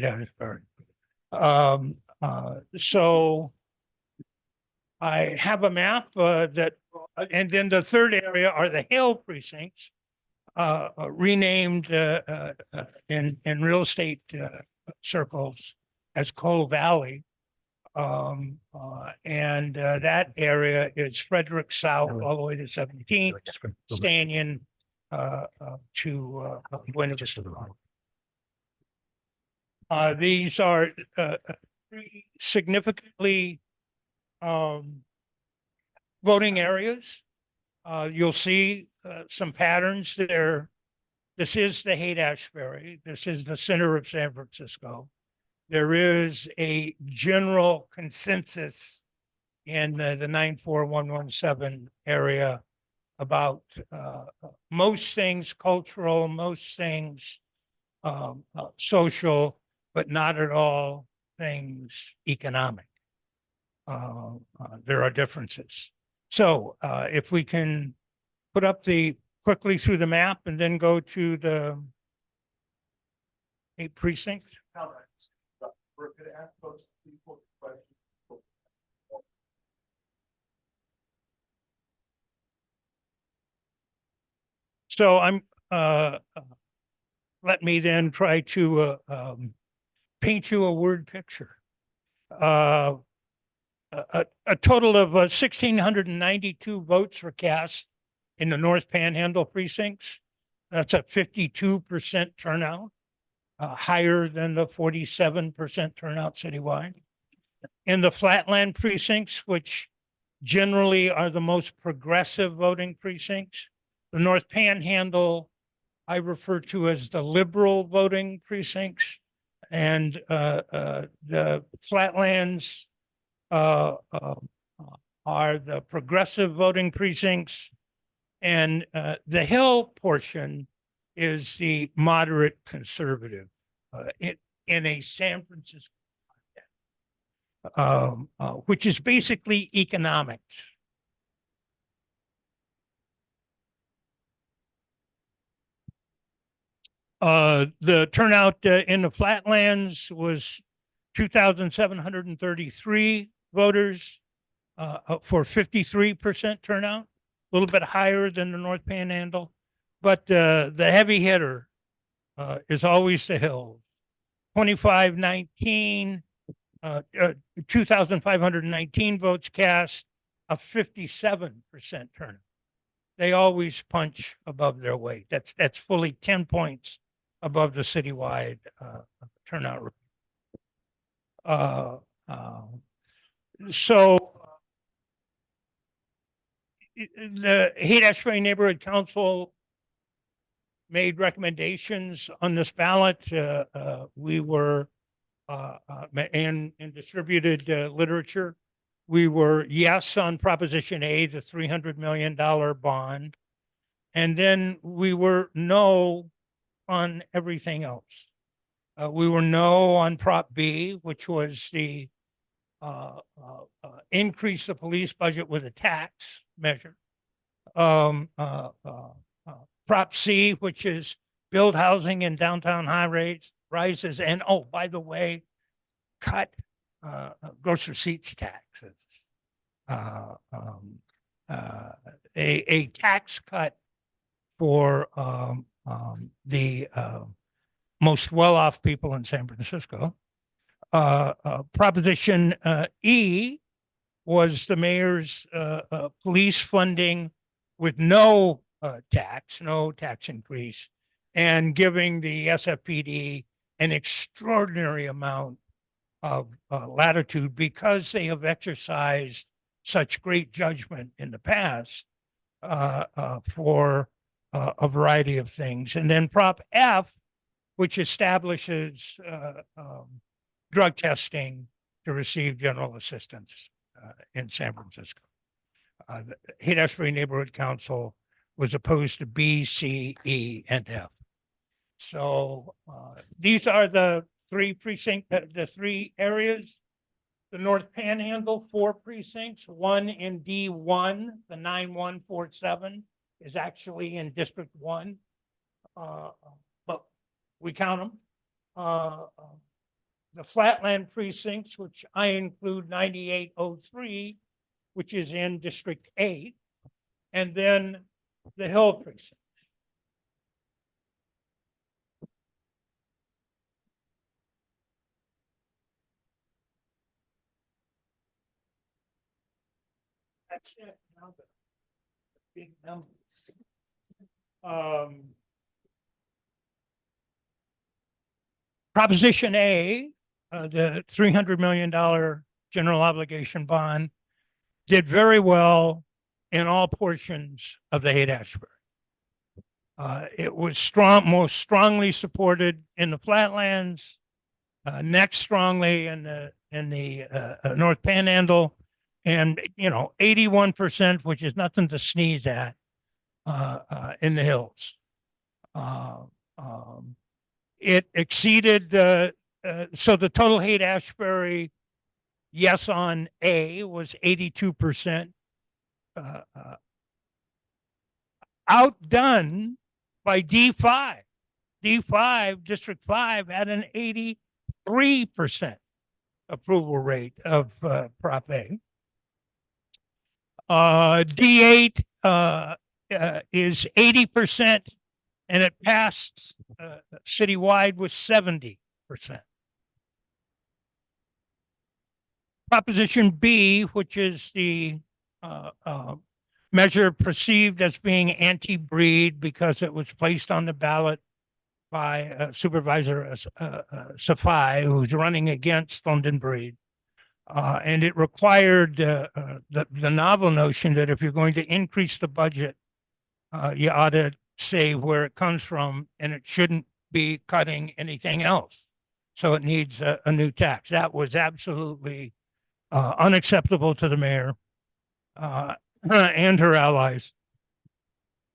Haight-Ashbury. So I have a map and then the third area are the Hale precincts, renamed in real estate circles as Coal Valley. And that area is Frederick South all the way to 17th, staying in to Buena Vista. These are significantly voting areas. You'll see some patterns there. This is the Haight-Ashbury. This is the center of San Francisco. There is a general consensus in the 94117 area about most things cultural, most things social, but not at all things economic. There are differences. So if we can put up quickly through the map and then go to the 8 precincts. So let me then try to paint you a word picture. A total of 1,692 votes were cast in the North Panhandle precincts. That's a 52% turnout, higher than the 47% turnout citywide. In the Flatland precincts, which generally are the most progressive voting precincts, the North Panhandle I refer to as the liberal voting precincts, and the Flatlands are the progressive voting precincts, and the Hill portion is the moderate conservative in a San Francisco context, which is basically economics. The turnout in the Flatlands was 2,733 voters for 53% turnout, a little bit higher than the North Panhandle. But the heavy hitter is always the Hills. 2,519 votes cast, a 57% turnout. They always punch above their weight. That's fully 10 points above the citywide turnout. So the Haight-Ashbury Neighborhood Council made recommendations on this ballot. We were and distributed literature. We were yes on Proposition A, the $300 million bond. And then we were no on everything else. We were no on Prop B, which was the increase the police budget with a tax measure. Prop C, which is build housing in downtown high rises. And oh, by the way, cut gross receipts taxes. A tax cut for the most well-off people in San Francisco. Proposition E was the mayor's police funding with no tax increase, and giving the SFPD an extraordinary amount of latitude because they have exercised such great judgment in the past for a variety of things. And then Prop F, which establishes drug testing to receive general assistance in San Francisco. The Haight-Ashbury Neighborhood Council was opposed to B, C, E, and F. So these are the three areas. The North Panhandle, 4 precincts, 1 in D1, the 9147 is actually in District 1, but we count them. the flatland precincts, which I include 9803, which is in District 8, and then the hill precinct. That's it. Now the big numbers. Proposition A, the $300 million general obligation bond, did very well in all portions of the Haight-Ashbury. It was most strongly supported in the flatlands, next strongly in the North Panhandle, and 81%, which is nothing to sneeze at, in the hills. It exceeded so the total Haight-Ashbury yes on A was 82%, outdone by D5. D5, District 5, had an 83% approval rate of Prop A. D8 is 80%, and it passed citywide with 70%. Proposition B, which is the measure perceived as being anti-breed because it was placed on the ballot by Supervisor Safai, who's running against London Breed. And it required the novel notion that if you're going to increase the budget, you ought to say where it comes from, and it shouldn't be cutting anything else. So it needs a new tax. That was absolutely unacceptable to the mayor and her allies.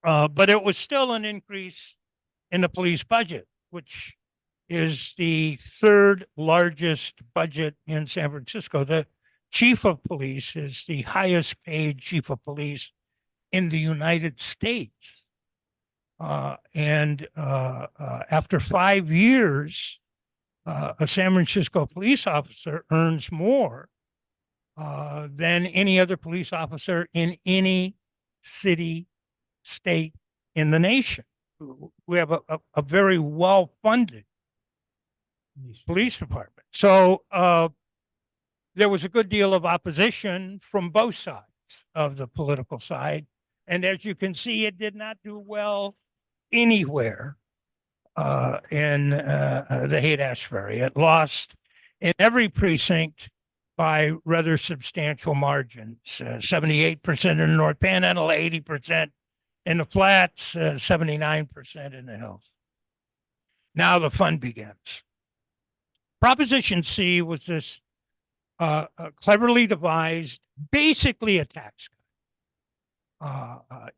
But it was still an increase in the police budget, which is the third largest budget in San Francisco. The chief of police is the highest paid chief of police in the United States. And after 5 years, a San Francisco police officer earns more than any other police officer in any city, state in the nation. We have a very well-funded police department. So there was a good deal of opposition from both sides of the political side. And as you can see, it did not do well anywhere in the Haight-Ashbury. It lost in every precinct by rather substantial margins, 78% in the North Panhandle, 80% in the flats, 79% in the hills. Now the fun begins. Proposition C was this cleverly devised, basically a tax cut.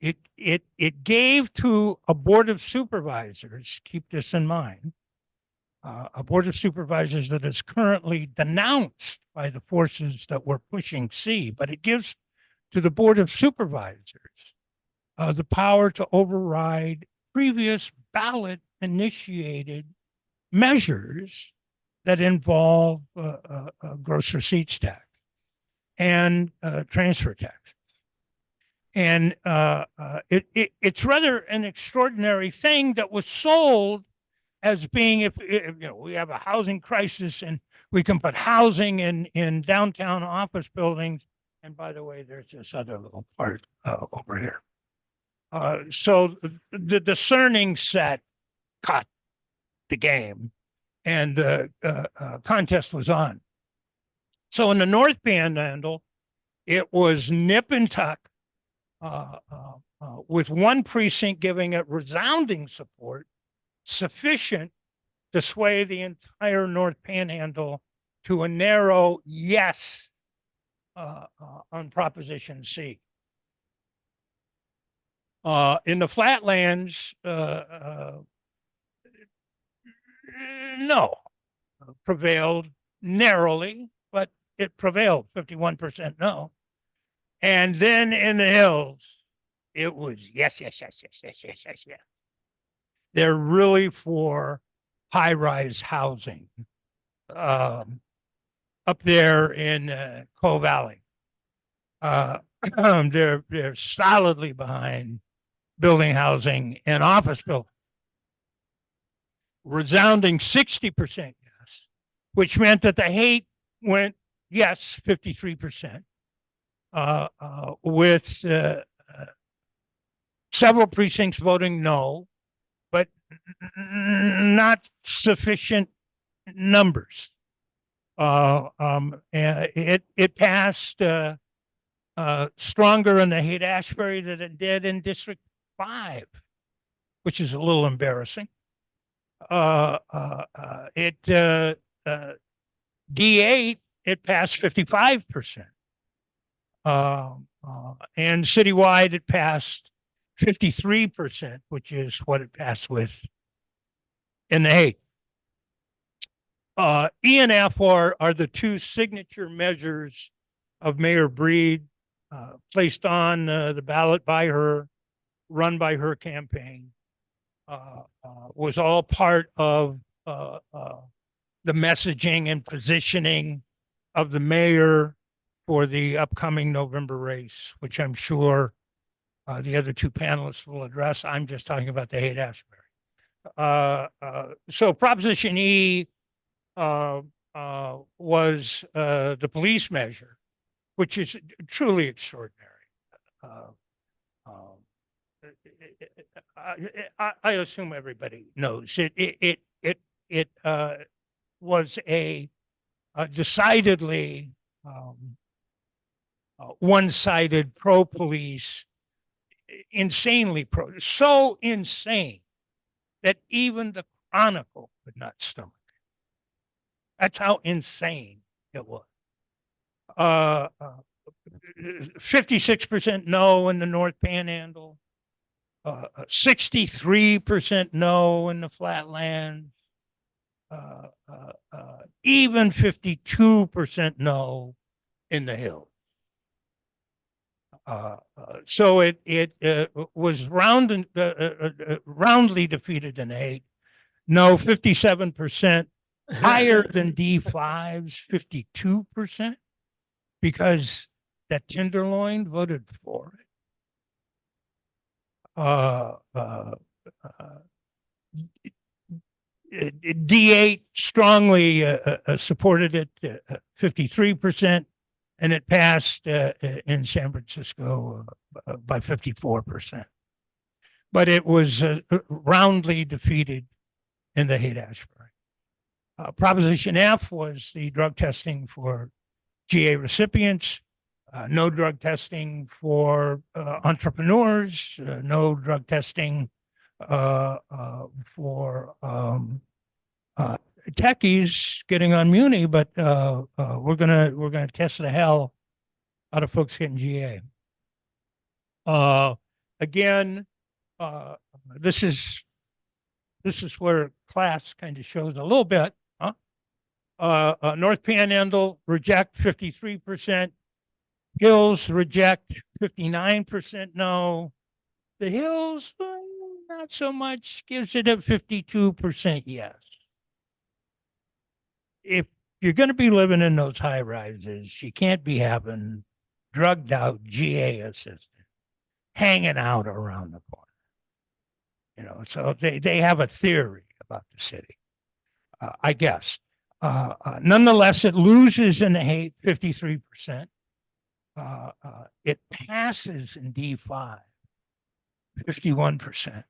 It gave to a board of supervisors, keep this in mind, a board of supervisors that is currently denounced by the forces that were pushing C, but it gives to the board of supervisors the power to override previous ballot initiated measures that involve gross receipts tax and transfer tax. And it's rather an extraordinary thing that was sold as being, if we have a housing crisis and we can put housing in downtown office buildings. And by the way, there's this other little part over here. So the discerning set cut the game, and the contest was on. So in the North Panhandle, it was nip and tuck, with one precinct giving it resounding support, sufficient to sway the entire North Panhandle to a narrow yes on Proposition C. In the flatlands, no, prevailed narrowly, but it prevailed, 51% no. And then in the hills, it was yes, yes, yes, yes, yes, yes, yes, yes. They're really for high-rise housing. up there in Coal Valley. They're solidly behind building housing and office building. Resounding 60% yes, which meant that the hate went yes 53%, with several precincts voting no, but not sufficient numbers. And it passed stronger in the Haight-Ashbury than it did in District 5, which is a little embarrassing. D8, it passed 55%. And citywide, it passed 53%, which is what it passed with in the Haight. E and F are the two signature measures of Mayor Breed, placed on the ballot by her, run by her campaign. Was all part of the messaging and positioning of the mayor for the upcoming November race, which I'm sure the other two panelists will address. I'm just talking about the Haight-Ashbury. So Proposition E was the police measure, which is truly extraordinary. I assume everybody knows it was a decidedly one-sided pro-police, insanely pro, so insane that even the Chronicle could not stomach it. That's how insane it was. 56% no in the North Panhandle, 63% no in the Flatlands, even 52% no in the Hills. So it was roundly defeated in Haight. No, 57%, higher than D5's 52%, because that Tenderloin voted for it. D8 strongly supported it, 53%, and it passed in San Francisco by 54%. But it was roundly defeated in the Haight-Ashbury. Proposition F was the drug testing for GA recipients, no drug testing for entrepreneurs, no drug testing for techies getting on Muni, but we're gonna test the hell out of folks getting GA. Again, this is where class kind of shows a little bit. North Panhandle reject 53%. Hills reject 59% no. The Hills, not so much, gives it a 52% yes. If you're going to be living in those high rises, you can't be having drugged out GA assistant hanging out around the corner. You know, so they have a theory about the city, I guess. Nonetheless, it loses in the Haight 53%. It passes in D5 51%.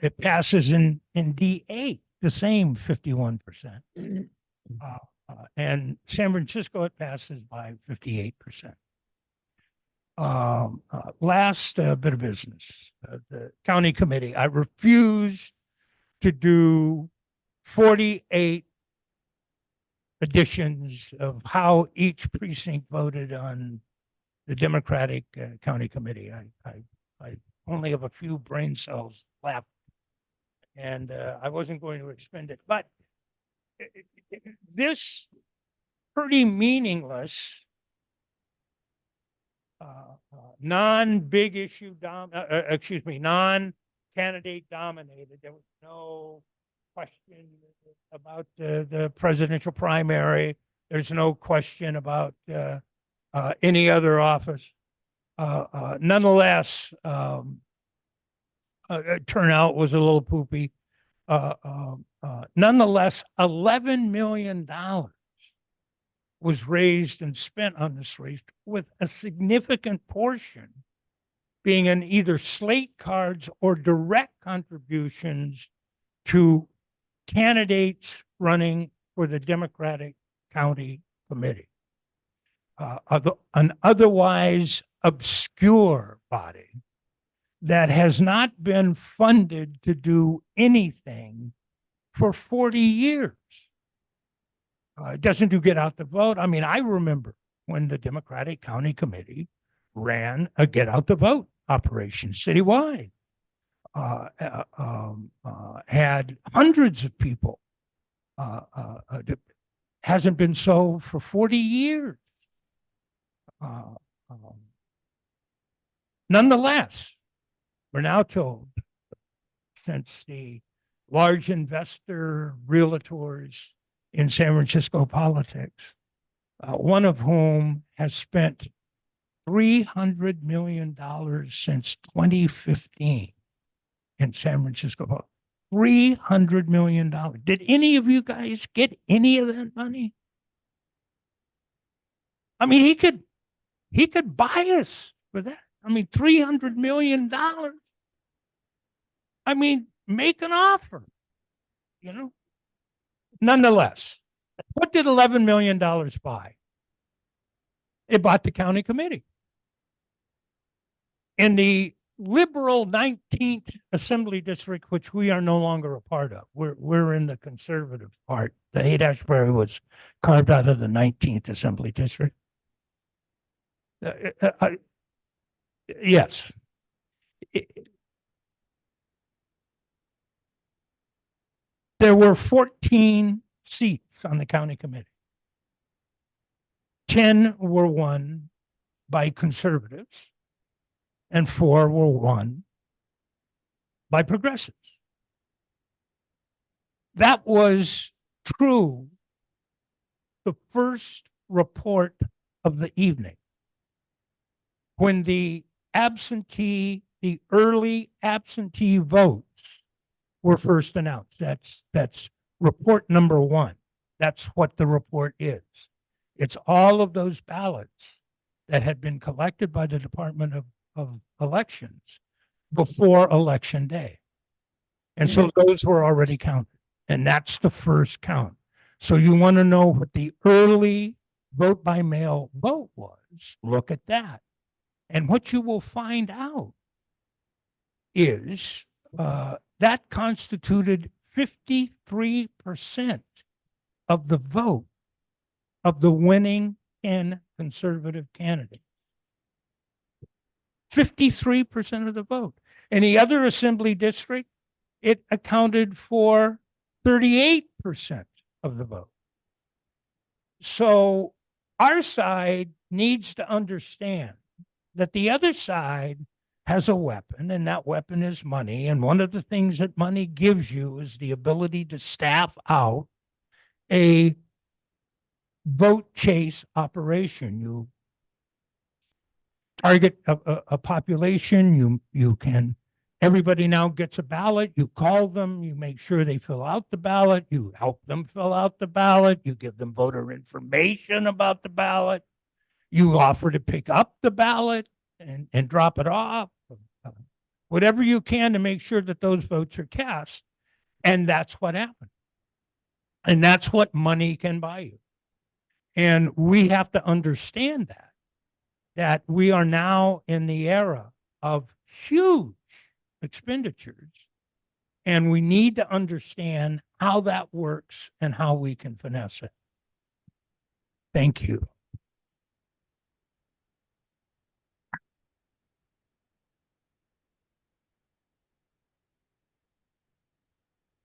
It passes in D8 the same 51%. And San Francisco, it passes by 58%. Last bit of business, the county committee. I refuse to do 48 editions of how each precinct voted on the Democratic county committee. I only have a few brain cells left, and I wasn't going to expend it. But this pretty meaningless, non-big issue, non-candidate dominated. There was no question about the presidential primary. There's no question about any other office. Nonetheless, turnout was a little poopy. Nonetheless, $11 million was raised and spent on this race, with a significant portion being in either slate cards or direct contributions to candidates running for the Democratic County Committee. An otherwise obscure body that has not been funded to do anything for 40 years. It doesn't do get out the vote. I mean, I remember when the Democratic County Committee ran a get out the vote operation citywide. Had hundreds of people. Hasn't been so for 40 years. Nonetheless, we're now told, since the large investor realtors in San Francisco politics, one of whom has spent $300 million since 2015 in San Francisco. $300 million. Did any of you guys get any of that money? I mean, he could buy us for that. I mean, $300 million. I mean, make an offer, you know. Nonetheless, what did $11 million buy? It bought the county committee. In the liberal 19th Assembly District, which we are no longer a part of, we're in the conservative part. The Haight-Ashbury was carved out of the 19th Assembly District. Yes. There were 14 seats on the county committee. 10 were won by conservatives, and 4 were won by progressives. That was true the first report of the evening, when the early absentee votes were first announced. That's report number 1. That's what the report is. It's all of those ballots that had been collected by the Department of Elections before Election Day. And so those were already counted. And that's the first count. So you want to know what the early vote by mail vote was, look at that. And what you will find out is that constituted 53% of the vote of the winning 10 conservative candidates. 53% of the vote. In the other assembly district, it accounted for 38% of the vote. So our side needs to understand that the other side has a weapon, and that weapon is money. And one of the things that money gives you is the ability to staff out a vote chase operation. You target a population, you can, everybody now gets a ballot, you call them, you make sure they fill out the ballot, you help them fill out the ballot, you give them voter information about the ballot, you offer to pick up the ballot and drop it off, whatever you can to make sure that those votes are cast. And that's what happened. And that's what money can buy you. And we have to understand that we are now in the era of huge expenditures, and we need to understand how that works and how we can finesse it. Thank you.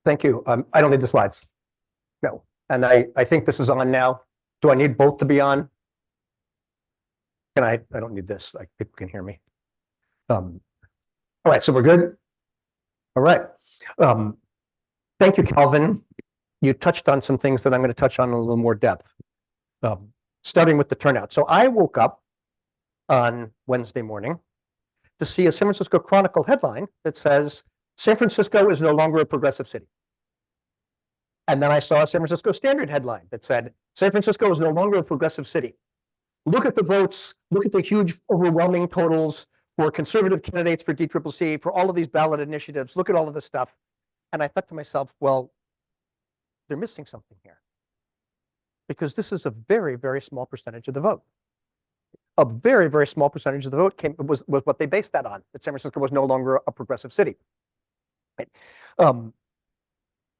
Thank you. I don't need the slides. No. And I think this is on now. Do I need both to be on? Can I don't need this. People can hear me. All right, so we're good. All right. Thank you, Calvin. You touched on some things that I'm going to touch on in a little more depth, starting with the turnout. So I woke up on Wednesday morning to see a San Francisco Chronicle headline that says, San Francisco is no longer a progressive city. And then I saw a San Francisco Standard headline that said, San Francisco is no longer a progressive city. Look at the votes, look at the huge overwhelming totals for conservative candidates for DCCC, for all of these ballot initiatives, look at all of this stuff. And I thought to myself, well, they're missing something here. Because this is a very, very small percentage of the vote. A very, very small percentage of the vote was what they based that on, that San Francisco was no longer a progressive city. Right?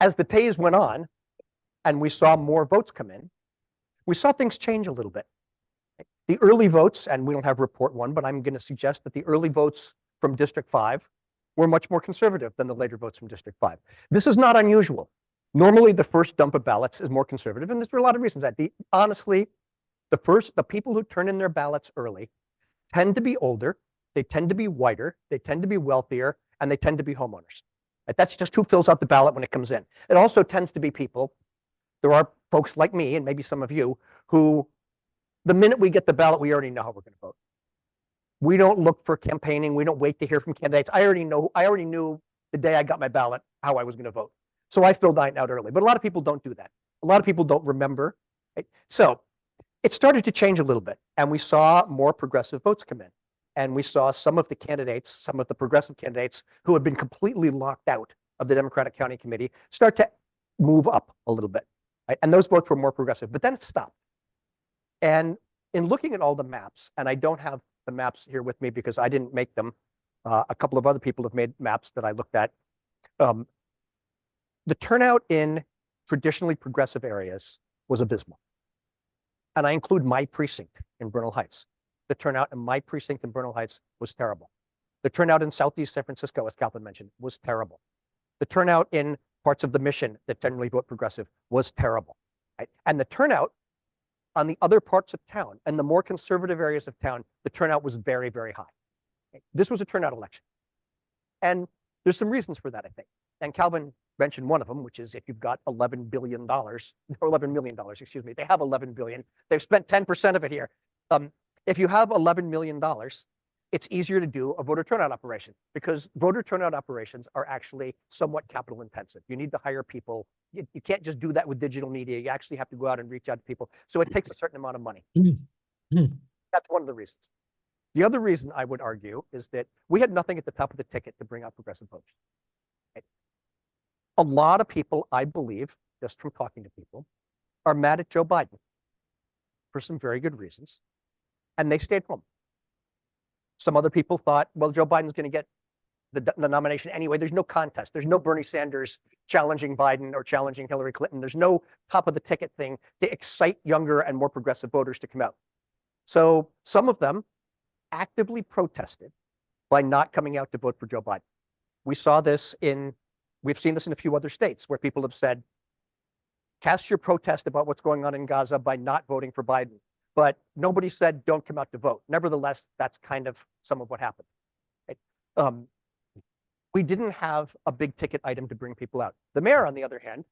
As the days went on and we saw more votes come in, we saw things change a little bit. The early votes, and we don't have report one, but I'm going to suggest that the early votes from District 5 were much more conservative than the later votes from District 5. This is not unusual. Normally, the first dump of ballots is more conservative, and there's a lot of reasons that. Honestly, the people who turn in their ballots early tend to be older, they tend to be whiter, they tend to be wealthier, and they tend to be homeowners. That's just who fills out the ballot when it comes in. It also tends to be people, there are folks like me, and maybe some of you, who the minute we get the ballot, we already know how we're going to vote. We don't look for campaigning. We don't wait to hear from candidates. I already knew the day I got my ballot how I was going to vote. So I filled mine out early. But a lot of people don't do that. A lot of people don't remember. Right? So it started to change a little bit. And we saw more progressive votes come in. And we saw some of the candidates, some of the progressive candidates who had been completely locked out of the Democratic County Committee start to move up a little bit. Right? And those votes were more progressive. But then it stopped. And in looking at all the maps, and I don't have the maps here with me because I didn't make them. A couple of other people have made maps that I looked at. The turnout in traditionally progressive areas was abysmal. And I include my precinct in Bernal Heights. The turnout in my precinct in Bernal Heights was terrible. The turnout in Southeast San Francisco, as Calvin mentioned, was terrible. The turnout in parts of the Mission that generally vote progressive was terrible. Right? And the turnout on the other parts of town and the more conservative areas of town, the turnout was very, very high. This was a turnout election. And there's some reasons for that, I think. And Calvin mentioned one of them, which is if you've got $11 billion, or $11 million, excuse me, they have 11 billion. They've spent 10% of it here. If you have $11 million, it's easier to do a voter turnout operation because voter turnout operations are actually somewhat capital intensive. You need to hire people. You can't just do that with digital media. You actually have to go out and reach out to people. So it takes a certain amount of money. That's one of the reasons. The other reason I would argue is that we had nothing at the top of the ticket to bring out progressive voters. A lot of people, I believe, just from talking to people, are mad at Joe Biden for some very good reasons, and they stayed home. Some other people thought, well, Joe Biden's going to get the nomination anyway. There's no contest. There's no Bernie Sanders challenging Biden or challenging Hillary Clinton. There's no top of the ticket thing to excite younger and more progressive voters to come out. So some of them actively protested by not coming out to vote for Joe Biden. We've seen this in a few other states where people have said, cast your protest about what's going on in Gaza by not voting for Biden. But nobody said, don't come out to vote. Nevertheless, that's kind of some of what happened. Right? We didn't have a big ticket item to bring people out. The mayor, on the other hand,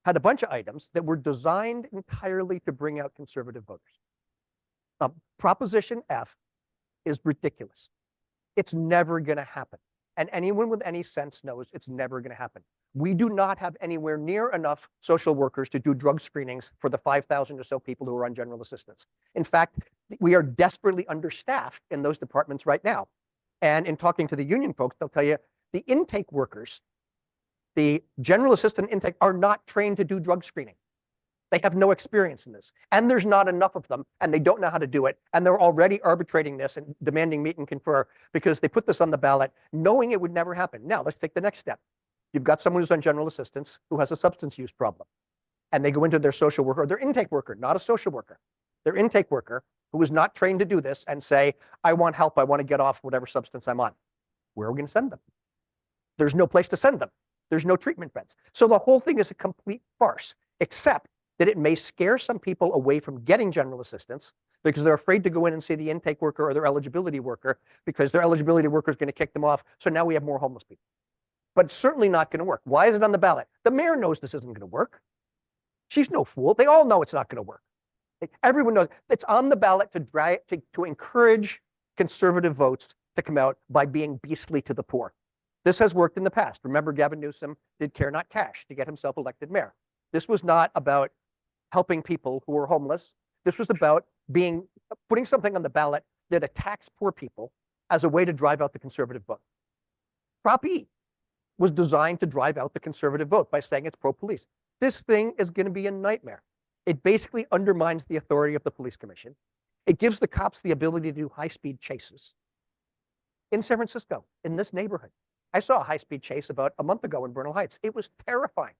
had a bunch of items that were designed entirely to bring out conservative voters. Proposition F is ridiculous. It's never going to happen. And anyone with any sense knows it's never going to happen. We do not have anywhere near enough social workers to do drug screenings for the 5,000 or so people who are on general assistance. In fact, we are desperately understaffed in those departments right now. And in talking to the union folks, they'll tell you the intake workers, the general assistant intake, are not trained to do drug screening. They have no experience in this. And there's not enough of them, and they don't know how to do it. And they're already arbitrating this and demanding meet and confer because they put this on the ballot knowing it would never happen. Now, let's take the next step. You've got someone who's on general assistance who has a substance use problem. And they go into their social worker, or their intake worker, not a social worker, their intake worker who is not trained to do this and say, I want help, I want to get off whatever substance I'm on. Where are we going to send them? There's no place to send them. There's no treatment beds. So the whole thing is a complete farce, except that it may scare some people away from getting general assistance because they're afraid to go in and see the intake worker or their eligibility worker because their eligibility worker is going to kick them off. So now we have more homeless people. but it's certainly not going to work. Why is it on the ballot? The mayor knows this isn't going to work. She's no fool. They all know it's not going to work. Everyone knows it's on the ballot to encourage conservative votes to come out by being beastly to the poor. This has worked in the past. Remember, Gavin Newsom did Care Not Cash to get himself elected mayor. This was not about helping people who were homeless. This was about putting something on the ballot that attacks poor people as a way to drive out the conservative vote. Prop E was designed to drive out the conservative vote by saying it's pro-police. This thing is going to be a nightmare. It basically undermines the authority of the police commission. It gives the cops the ability to do high-speed chases. In San Francisco, in this neighborhood, I saw a high-speed chase about a month ago in Bernal Heights. It was terrifying.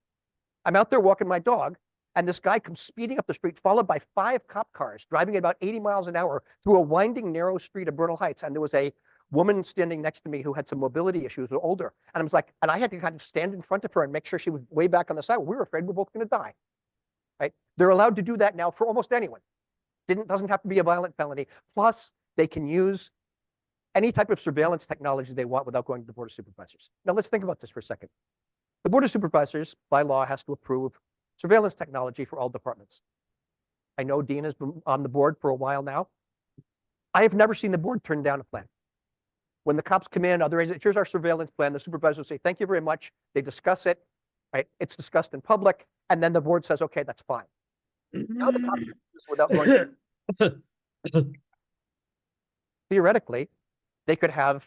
I'm out there walking my dog, and this guy comes speeding up the street, followed by 5 cop cars, driving at about 80 miles an hour through a winding, narrow street of Bernal Heights. And there was a woman standing next to me who had some mobility issues, was older. And I was like, and I had to kind of stand in front of her and make sure she was way back on the side. We were afraid we're both going to die. Right? They're allowed to do that now for almost anyone. Doesn't have to be a violent felony. Plus, they can use any type of surveillance technology they want without going to the Board of Supervisors. Now, let's think about this for a second. The Board of Supervisors, by law, has to approve surveillance technology for all departments. I know Dean has been on the board for a while now. I have never seen the board turn down a plan. When the cops come in, other agencies, here's our surveillance plan. The supervisors say, thank you very much. They discuss it, right? It's discussed in public, and then the board says, okay, that's fine. Now the cops do this without going. Theoretically, they could have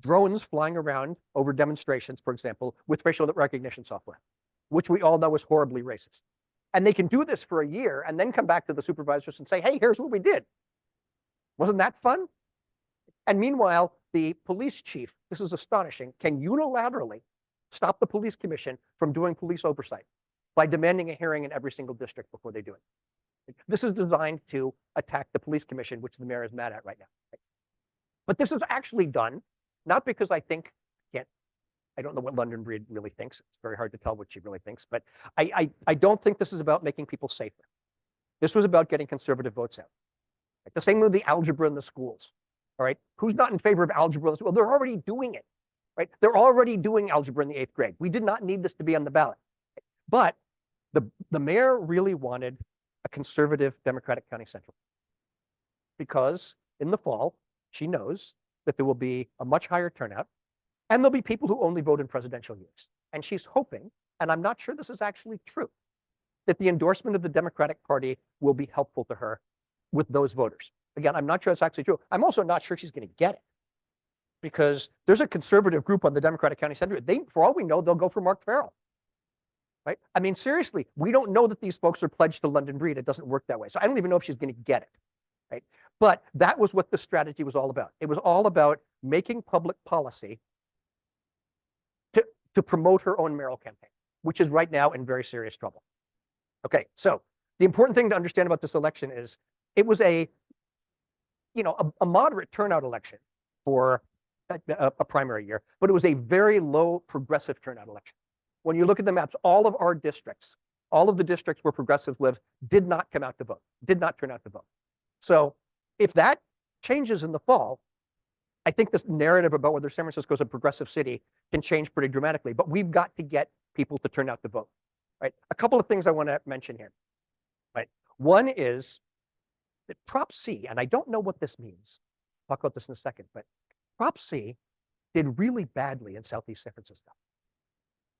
drones flying around over demonstrations, for example, with facial recognition software, which we all know is horribly racist. And they can do this for a year and then come back to the supervisors and say, hey, here's what we did. Wasn't that fun? And meanwhile, the police chief, this is astonishing, can unilaterally stop the police commission from doing police oversight by demanding a hearing in every single district before they do it. This is designed to attack the police commission, which the mayor is mad at right now. But this is actually done, not because I don't know what London Breed really thinks. It's very hard to tell what she really thinks, but I don't think this is about making people safer. This was about getting conservative votes out. Like the same with the algebra in the schools. All right, who's not in favor of algebra in the school? They're already doing it, right? They're already doing algebra in the 8th grade. We did not need this to be on the ballot. But the mayor really wanted a conservative Democratic County Central because in the fall, she knows that there will be a much higher turnout and there'll be people who only vote in presidential years. And she's hoping, and I'm not sure this is actually true, that the endorsement of the Democratic Party will be helpful to her with those voters. Again, I'm not sure it's actually true. I'm also not sure she's going to get it because there's a conservative group on the Democratic County Center. For all we know, they'll go for Mark Farrell. Right? I mean, seriously, we don't know that these folks are pledged to London Breed. It doesn't work that way. So I don't even know if she's going to get it. Right? But that was what the strategy was all about. It was all about making public policy to promote her own mayoral campaign, which is right now in very serious trouble. Okay, so the important thing to understand about this election is it was a moderate turnout election for a primary year, but it was a very low progressive turnout election. When you look at the maps, all of our districts, all of the districts where progressives live, did not come out to vote, did not turn out to vote. So if that changes in the fall, I think this narrative about whether San Francisco is a progressive city can change pretty dramatically, but we've got to get people to turn out to vote, right? A couple of things I want to mention here, right? One is that Prop C, and I don't know what this means. I'll talk about this in a second, but Prop C did really badly in Southeast San Francisco.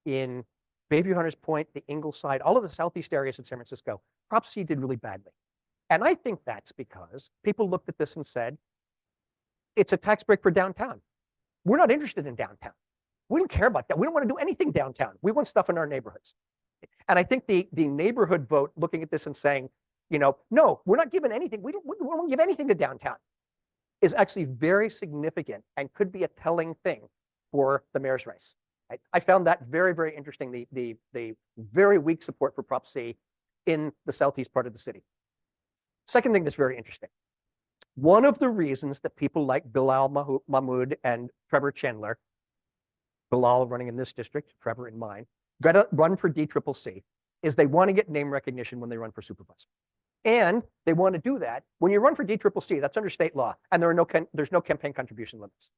In Bayview Hunters Point, the Ingleside, all of the Southeast areas in San Francisco, Prop C did really badly. And I think that's because people looked at this and said, it's a tax break for downtown. We're not interested in downtown. We don't care about that. We don't want to do anything downtown. We want stuff in our neighborhoods. And I think the neighborhood vote looking at this and saying, no, we're not giving anything. We don't give anything to downtown is actually very significant and could be a telling thing for the mayor's race. I found that very, very interesting, the very weak support for Prop C in the southeast part of the city. Second thing that's very interesting. One of the reasons that people like Bilal Mahmoud and Trevor Chandler, Bilal running in this district, Trevor in mine, got to run for DCCC is they want to get name recognition when they run for supervisor. And they want to do that when you run for DCCC, that's under state law, and there's no campaign contribution limits.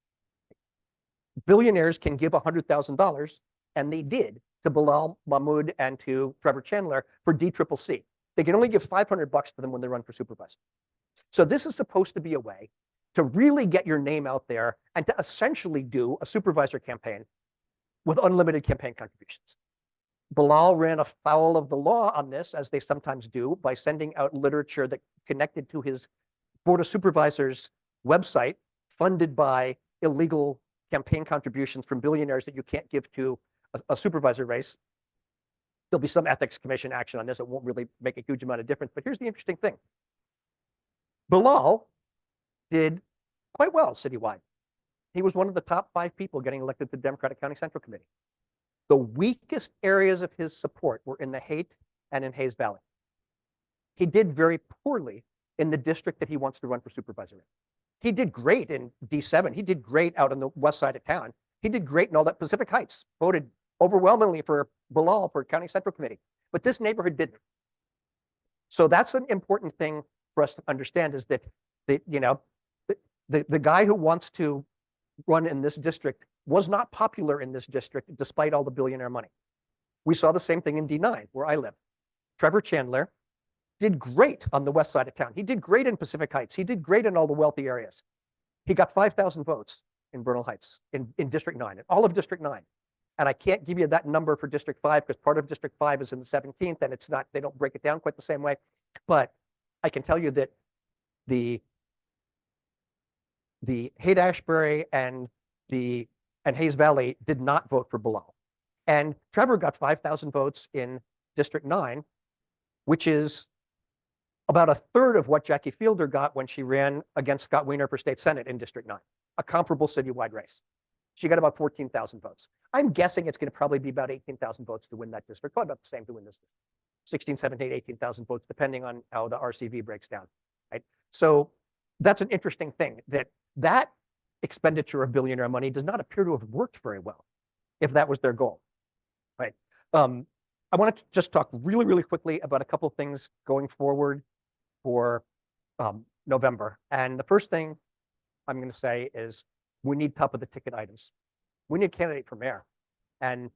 billionaires can give $100,000, and they did, to Bilal Mahmoud and to Trevor Chandler for DCCC. They can only give $500 to them when they run for supervisor. So this is supposed to be a way to really get your name out there and to essentially do a supervisor campaign with unlimited campaign contributions. Bilal ran afoul of the law on this, as they sometimes do, by sending out literature that connected to his Board of Supervisors website, funded by illegal campaign contributions from billionaires that you can't give to a supervisor race. There'll be some ethics commission action on this. It won't really make a huge amount of difference. But here's the interesting thing. Bilal did quite well citywide. He was one of the top 5 people getting elected to the Democratic County Central Committee. The weakest areas of his support were in the Haight and in Hayes Valley. He did very poorly in the district that he wants to run for supervisor in. He did great in D7. He did great out on the west side of town. He did great in all that. Pacific Heights voted overwhelmingly for Bilal for County Central Committee, but this neighborhood didn't. So that's an important thing for us to understand, is that the guy who wants to run in this district was not popular in this district despite all the billionaire money. We saw the same thing in D9, where I live. Trevor Chandler did great on the west side of town. He did great in Pacific Heights. He did great in all the wealthy areas. He got 5,000 votes in Bernal Heights, in District 9, in all of District 9. And I can't give you that number for District 5 because part of District 5 is in the 17th, and it's not, they don't break it down quite the same way. But I can tell you that the Haight-Ashbury and Hayes Valley did not vote for Bilal. And Trevor got 5,000 votes in District 9, which is about 1/3 of what Jackie Fielder got when she ran against Scott Wiener for state senate in District 9, a comparable citywide race. She got about 14,000 votes. I'm guessing it's going to probably be about 18,000 votes to win that district, probably about the same to win this district. 16, 17, 18,000 votes, depending on how the RCV breaks down, right? So that's an interesting thing, that expenditure of billionaire money does not appear to have worked very well, if that was their goal, right? I want to just talk really, really quickly about a couple of things going forward for November. And the first thing I'm going to say is we need top of the ticket items. We need a candidate for mayor. And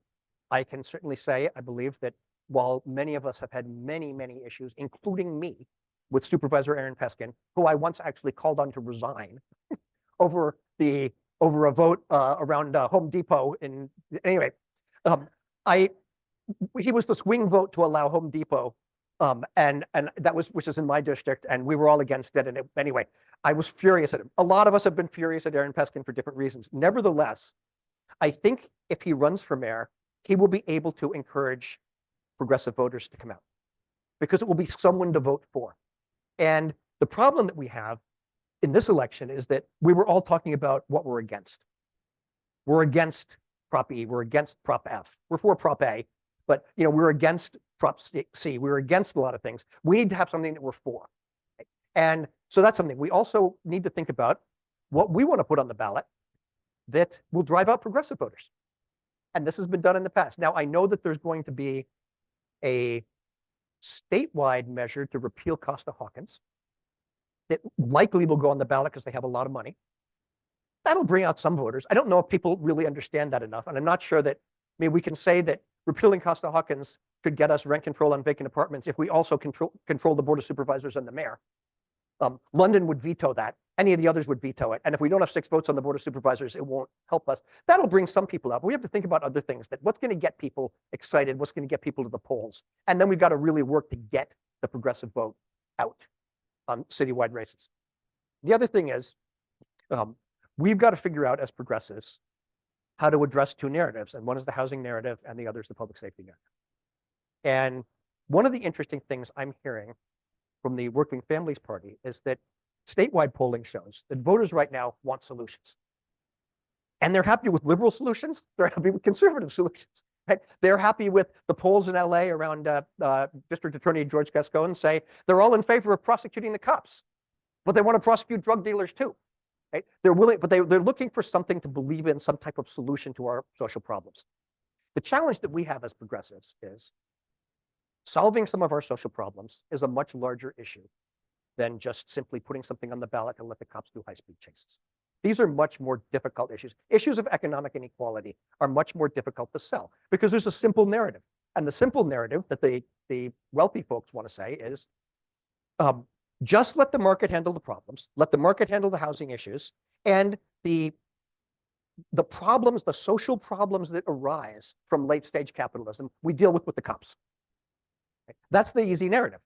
I can certainly say, I believe that while many of us have had many, many issues, including me, with Supervisor Aaron Peskin, who I once actually called on to resign over a vote around Home Depot. Anyway, he was the swing vote to allow Home Depot, and that was, which is in my district, and we were all against it. And anyway, I was furious at him. A lot of us have been furious at Aaron Peskin for different reasons. Nevertheless, I think if he runs for mayor, he will be able to encourage progressive voters to come out, because it will be someone to vote for. And the problem that we have in this election is that we were all talking about what we're against. We're against Prop E, we're against Prop F, we're for Prop A, but we're against Prop C, we're against a lot of things. We need to have something that we're for. And so that's something. We also need to think about what we want to put on the ballot that will drive out progressive voters. And this has been done in the past. Now, I know that there's going to be a statewide measure to repeal Costa-Hawkins that likely will go on the ballot because they have a lot of money. That'll bring out some voters. I don't know if people really understand that enough. And I'm not sure that, we can say that repealing Costa-Hawkins could get us rent control on vacant apartments if we also control the Board of Supervisors and the mayor. London would veto that. Any of the others would veto it. And if we don't have 6 votes on the Board of Supervisors, it won't help us. That'll bring some people out. But we have to think about other things, that what's going to get people excited, what's going to get people to the polls. And then we've got to really work to get the progressive vote out on citywide races. The other thing is, we've got to figure out as progressives how to address 2 narratives. And one is the housing narrative and the other is the public safety narrative. And one of the interesting things I'm hearing from the Working Families Party is that statewide polling shows that voters right now want solutions. And they're happy with liberal solutions. They're happy with conservative solutions. Right? They're happy with the polls in LA around District Attorney George Gascon say they're all in favor of prosecuting the cops, but they want to prosecute drug dealers too. Right? They're willing, but they're looking for something to believe in, some type of solution to our social problems. The challenge that we have as progressives is solving some of our social problems is a much larger issue than just simply putting something on the ballot and let the cops do high-speed chases. These are much more difficult issues. Issues of economic inequality are much more difficult to sell because there's a simple narrative. And the simple narrative that the wealthy folks want to say is, just let the market handle the problems, let the market handle the housing issues, and the problems, the social problems that arise from late stage capitalism, we deal with the cops. Right? That's the easy narrative.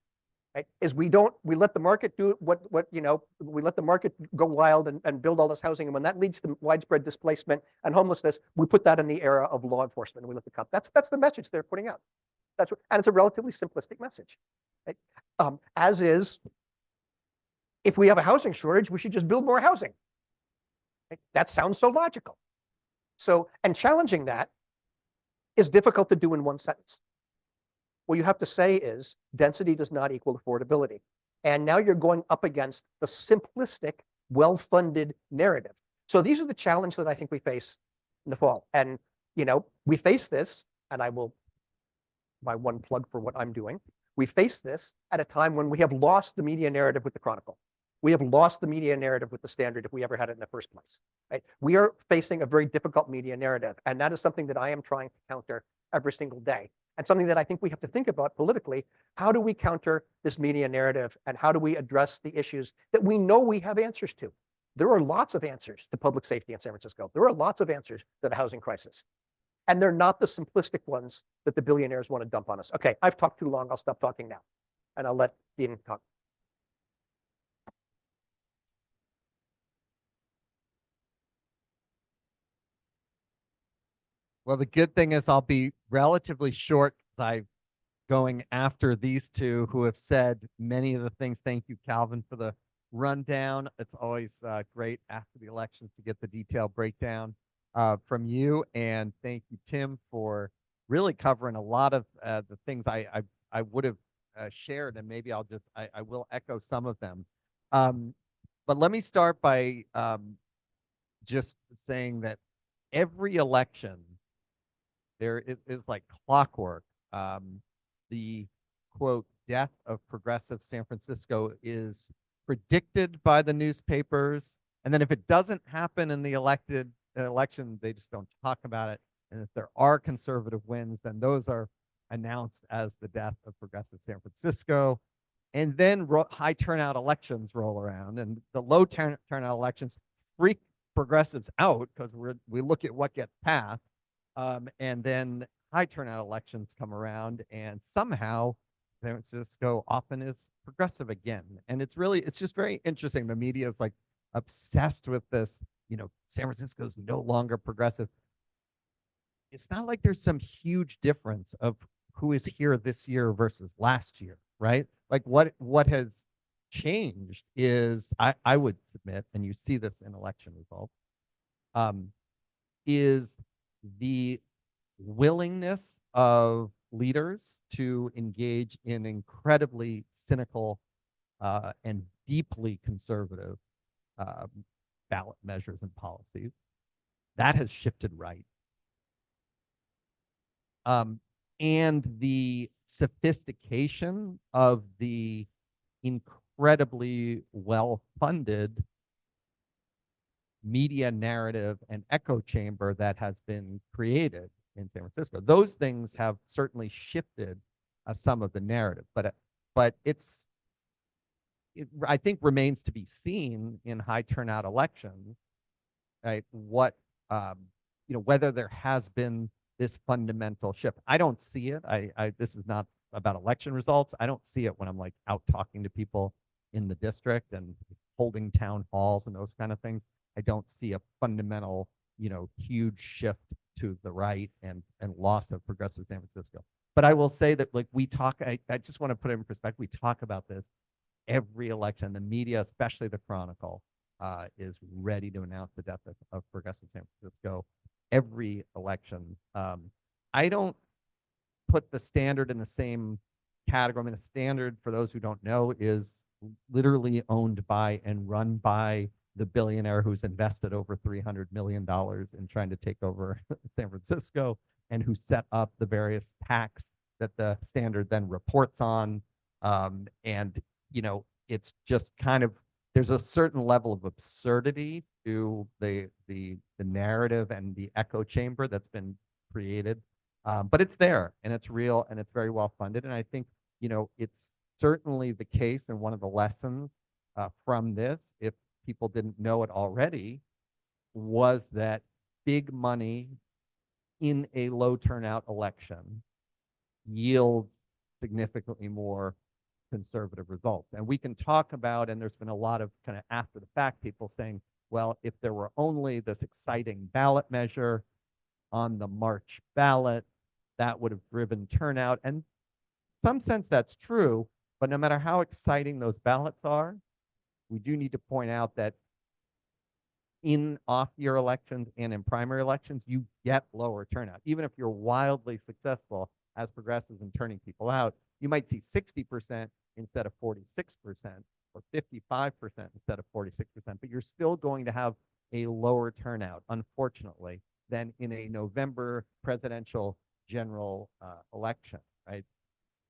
Right? Is we let the market do we let the market go wild and build all this housing. And when that leads to widespread displacement and homelessness, we put that in the era of law enforcement and we let the cops. That's the message they're putting out. And it's a relatively simplistic message. Right? As is, if we have a housing shortage, we should just build more housing. Right? That sounds so logical. So, and challenging that is difficult to do in one sentence. What you have to say is density does not equal affordability. And now you're going up against the simplistic, well-funded narrative. So these are the challenges that I think we face in the fall. And, we face this, and I will, my one plug for what I'm doing, we face this at a time when we have lost the media narrative with the Chronicle. We have lost the media narrative with the Standard if we ever had it in the first place. Right? We are facing a very difficult media narrative. And that is something that I am trying to counter every single day. And something that I think we have to think about politically. How do we counter this media narrative and how do we address the issues that we know we have answers to? There are lots of answers to public safety in San Francisco. There are lots of answers to the housing crisis. And they're not the simplistic ones that the billionaires want to dump on us. Okay, I've talked too long. I'll stop talking now. And I'll let Dean talk. Well, the good thing is I'll be relatively short because I'm going after these two who have said many of the things. Thank you, Calvin, for the rundown. It's always great after the elections to get the detailed breakdown from you. And thank you, Tim, for really covering a lot of the things I would have shared. And maybe I will echo some of them. But let me start by just saying that every election, there is like clockwork. The quote, death of progressive San Francisco is predicted by the newspapers. And then if it doesn't happen in the election, they just don't talk about it. And if there are conservative wins, then those are announced as the death of progressive San Francisco. And then high turnout elections roll around, and the low turnout elections freak progressives out because we look at what gets passed. And then high turnout elections come around, and somehow San Francisco often is progressive again. And it's just very interesting. The media is like obsessed with this, San Francisco's no longer progressive. It's not like there's some huge difference of who is here this year versus last year, right? Like what has changed is, I would submit, and you see this in election results, is the willingness of leaders to engage in incredibly cynical and deeply conservative ballot measures and policies. That has shifted right. And the sophistication of the incredibly well-funded media narrative and echo chamber that has been created in San Francisco. Those things have certainly shifted some of the narrative, but it I think remains to be seen in high turnout elections, right? What whether there has been this fundamental shift. I don't see it. This is not about election results. I don't see it when I'm like out talking to people in the district and holding town halls and those kind of things. I don't see a fundamental, huge shift to the right and loss of progressive San Francisco. But I will say that like I just want to put it in perspective. We talk about this every election. The media, especially the Chronicle, is ready to announce the death of progressive San Francisco every election. I don't put the Standard in the same category. I mean, the Standard, for those who don't know, is literally owned by and run by the billionaire who's invested over $300 million in trying to take over San Francisco, and who set up the various PACs that the Standard then reports on. And it's just kind of there's a certain level of absurdity to the narrative and the echo chamber that's been created. But it's there and it's real and it's very well funded. And I think, it's certainly the case, and one of the lessons from this, if people didn't know it already, was that big money in a low turnout election yields significantly more conservative results. And we can talk about, and there's been a lot of kind of after the fact people saying, well, if there were only this exciting ballot measure on the March ballot, that would have driven turnout. And in some sense that's true, but no matter how exciting those ballots are, we do need to point out that in off-year elections and in primary elections, you get lower turnout. Even if you're wildly successful as progressives in turning people out, you might see 60% instead of 46%, or 55% instead of 46%, but you're still going to have a lower turnout, unfortunately, than in a November presidential general election, right?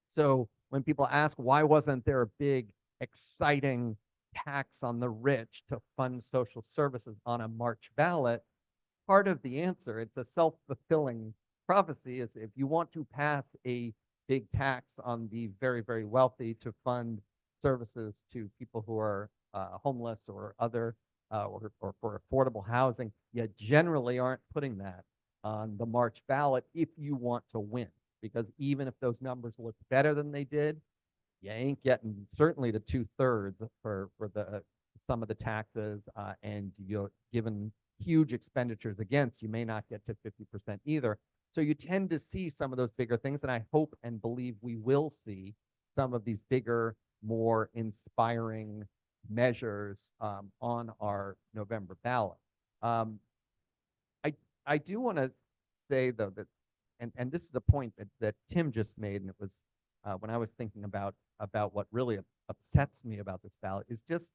So when people ask, why wasn't there a big, exciting tax on the rich to fund social services on a March ballot? Part of the answer, it's a self-fulfilling prophecy, is if you want to pass a big tax on the very, very wealthy to fund services to people who are homeless or other, or for affordable housing, you generally aren't putting that on the March ballot if you want to win. Because even if those numbers look better than they did, you ain't getting certainly to 2/3 for the some of the taxes, and you're given huge expenditures against, you may not get to 50% either. So you tend to see some of those bigger things, and I hope and believe we will see some of these bigger, more inspiring measures on our November ballot. I do want to say though that, and this is the point that Tim just made, and it was when I was thinking about what really upsets me about this ballot is just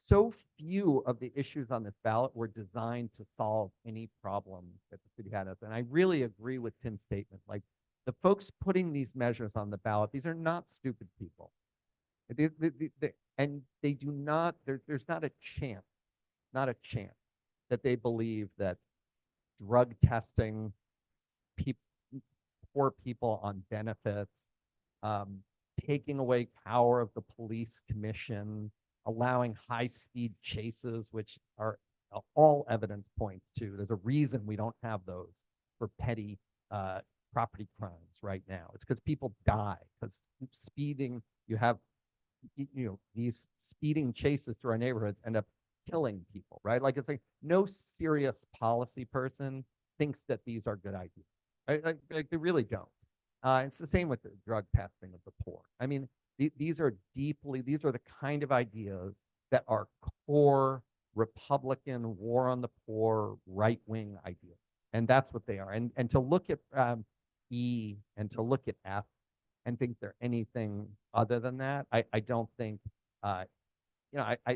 so few of the issues on this ballot were designed to solve any problem that the city had. And I really agree with Tim's statement. Like, the folks putting these measures on the ballot, these are not stupid people. And they do not, there's not a chance that they believe that drug testing poor people on benefits, taking away power of the police commission, allowing high-speed chases, which are all evidence points to. There's a reason we don't have those for petty property crimes right now. It's because people die, because speeding, you have, these speeding chases through our neighborhoods end up killing people, right? Like, it's like no serious policy person thinks that these are good ideas. Right? Like they really don't. It's the same with the drug testing of the poor. I mean, these are the kind of ideas that are core Republican war on the poor, right-wing ideas. And that's what they are. And to look at E and to look at F and think they're anything other than that, I don't think, I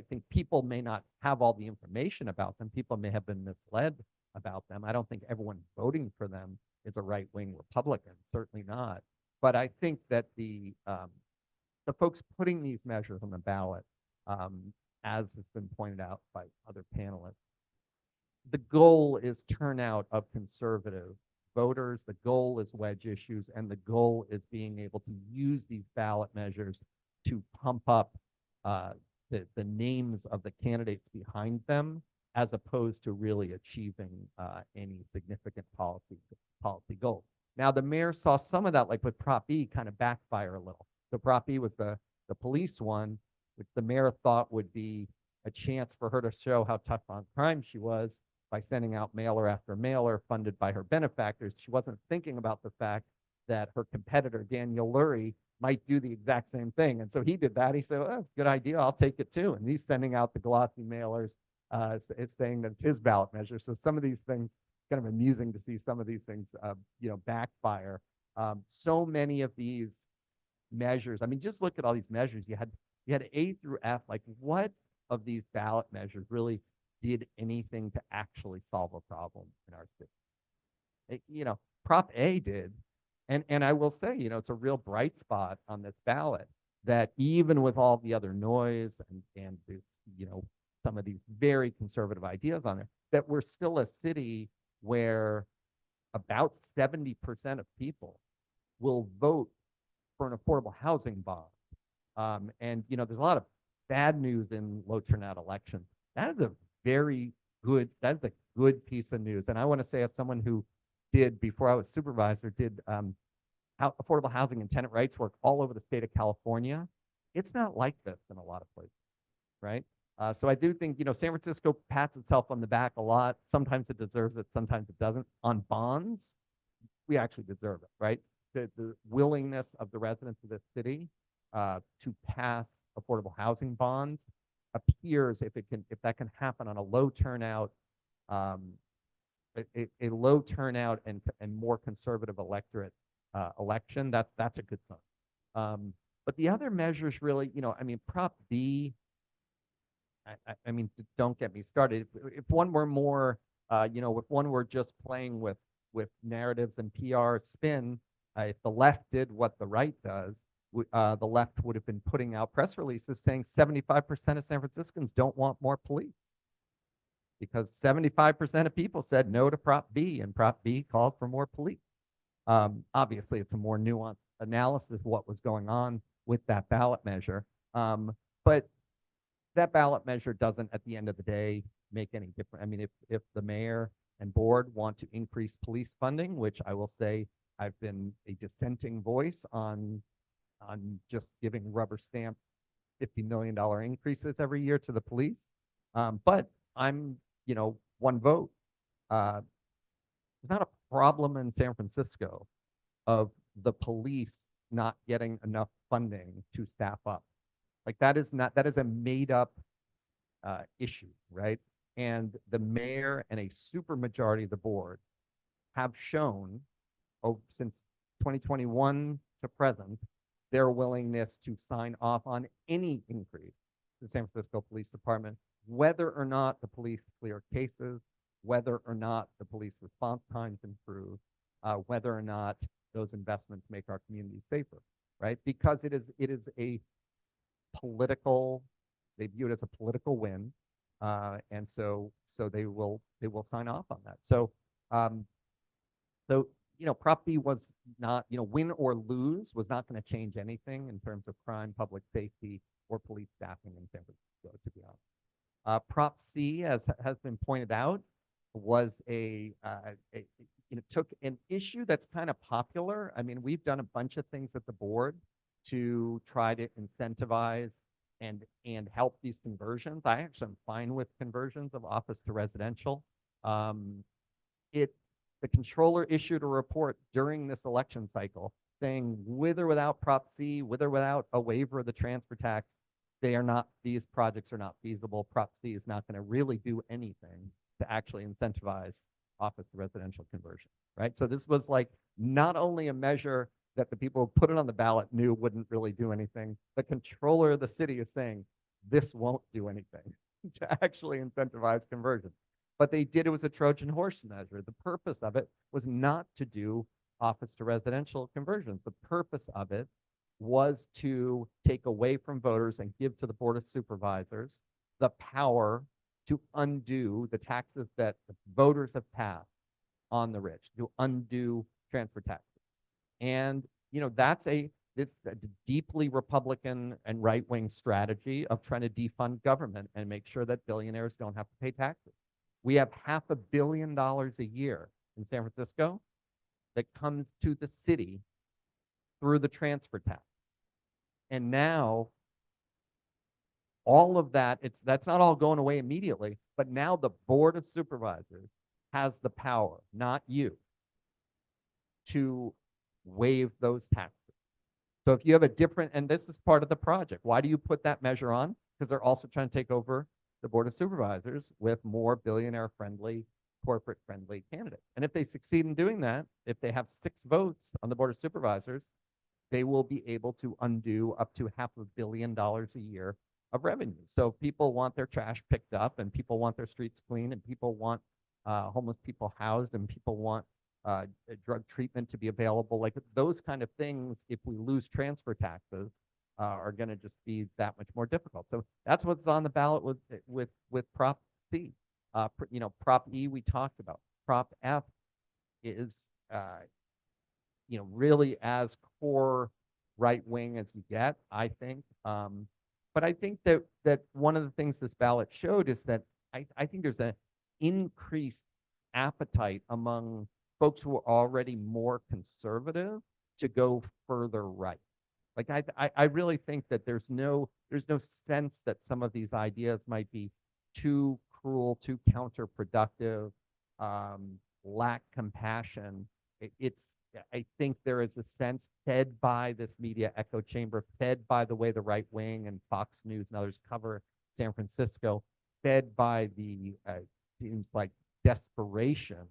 think people may not have all the information about them. People may have been misled about them. I don't think everyone voting for them is a right-wing Republican, certainly not. But I think that the folks putting these measures on the ballot, as has been pointed out by other panelists, the goal is turnout of conservative voters. The goal is wedge issues, and the goal is being able to use these ballot measures to pump up the names of the candidates behind them, as opposed to really achieving any significant policy goals. Now, the mayor saw some of that, like with Prop E, kind of backfire a little. So Prop E was the police one, which the mayor thought would be a chance for her to show how tough on crime she was by sending out mailer after mailer funded by her benefactors. She wasn't thinking about the fact that her competitor, Daniel Lurie, might do the exact same thing. And so he did that. He said, oh, good idea, I'll take it too. And he's sending out the glossy mailers. It's saying that it's his ballot measure. So some of these things, kind of amusing to see some of these things, backfire. So many of these measures, I mean, just look at all these measures. You had A through F, like what of these ballot measures really did anything to actually solve a problem in our city? Prop A did. And I will say, it's a real bright spot on this ballot. that even with all the other noise and this, some of these very conservative ideas on there, that we're still a city where about 70% of people will vote for an affordable housing bond. And there's a lot of bad news in low turnout elections. That is a that's a good piece of news. And I want to say, as someone who did, before I was supervisor, did affordable housing and tenant rights work all over the state of California. It's not like this in a lot of places, right? So I do think, San Francisco pats itself on the back a lot. Sometimes it deserves it, sometimes it doesn't. On bonds, we actually deserve it, right? The willingness of the residents of this city to pass affordable housing bonds appears, if that can happen on a low turnout, a low turnout and more conservative electorate election, that's a good sign. But the other measures really, Prop B, I mean, don't get me started. If one were more, if one were just playing with narratives and PR spin, if the left did what the right does, the left would have been putting out press releases saying 75% of San Franciscans don't want more police, because 75% of people said no to Prop B, and Prop B called for more police. Obviously, it's a more nuanced analysis of what was going on with that ballot measure. But that ballot measure doesn't, at the end of the day, make any difference. I mean, if the mayor and board want to increase police funding, which I will say I've been a dissenting voice on just giving rubber stamp $50 million increases every year to the police. But I'm, one vote. There's not a problem in San Francisco of the police not getting enough funding to staff up. Like that is a made up issue, right? And the mayor and a super majority of the board have shown, since 2021 to present, their willingness to sign off on any increase to the San Francisco Police Department, whether or not the police clear cases, whether or not the police response times improve, whether or not those investments make our communities safer, right? Because it is a political, they view it as a political win, and so they will sign off on that. So Prop B was not, win or lose, was not going to change anything in terms of crime, public safety, or police staffing in San Francisco, to be honest. Prop C, as has been pointed out, was took an issue that's kind of popular. I mean, we've done a bunch of things at the board to try to incentivize and help these conversions. I actually am fine with conversions of office to residential. The controller issued a report during this election cycle saying, with or without Prop C, with or without a waiver of the transfer tax, these projects are not feasible. Prop C is not going to really do anything to actually incentivize office to residential conversion, right? So this was like not only a measure that the people who put it on the ballot knew wouldn't really do anything. The controller of the city is saying this won't do anything to actually incentivize conversion. But they did, it was a Trojan horse measure. The purpose of it was not to do office to residential conversions. The purpose of it was to take away from voters and give to the Board of Supervisors the power to undo the taxes that the voters have passed on the rich, to undo transfer taxes. And it's a deeply Republican and right-wing strategy of trying to defund government and make sure that billionaires don't have to pay taxes. We have $500 million a year in San Francisco that comes to the city through the transfer tax. And now all of that's not all going away immediately, but now the Board of Supervisors has the power, not you, to waive those taxes. So if you have a different, and this is part of the project, why do you put that measure on? Because they're also trying to take over the Board of Supervisors with more billionaire-friendly, corporate-friendly candidates. And if they succeed in doing that, if they have 6 votes on the Board of Supervisors, they will be able to undo up to $500 million a year of revenue. So people want their trash picked up, and people want their streets clean, and people want homeless people housed, and people want drug treatment to be available. Like those kind of things, if we lose transfer taxes, are going to just be that much more difficult. So that's what's on the ballot with Prop C. Prop E we talked about. Prop F is really as core right wing as you get, I think. But I think that one of the things this ballot showed is that I think there's an increased appetite among folks who are already more conservative to go further right. Like I really think that there's no sense that some of these ideas might be too cruel, too counterproductive, lack compassion. I think there is a sense fed by this media echo chamber, fed by the way the right wing and Fox News and others cover San Francisco, fed by the seems like desperation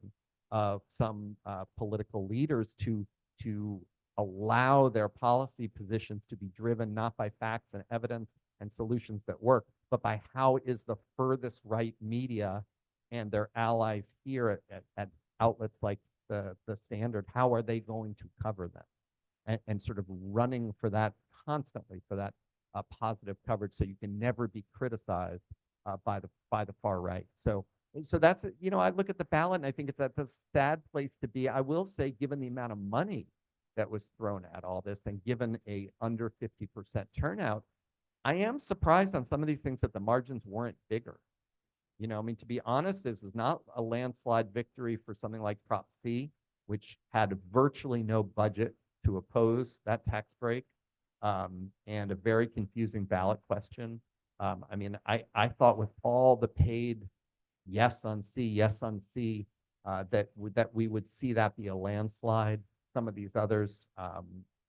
of some political leaders to allow their policy positions to be driven not by facts and evidence and solutions that work, but by how is the furthest right media and their allies here at outlets like the Standard, how are they going to cover them? And sort of running for that constantly, for that positive coverage, so you can never be criticized by the far right. So that's, I look at the ballot and I think that's a sad place to be. I will say, given the amount of money that was thrown at all this and given a under 50% turnout, I am surprised on some of these things that the margins weren't bigger. To be honest, this was not a landslide victory for something like Prop C, which had virtually no budget to oppose that tax break, and a very confusing ballot question. I thought with all the paid yes on C, that we would see that be a landslide. Some of these others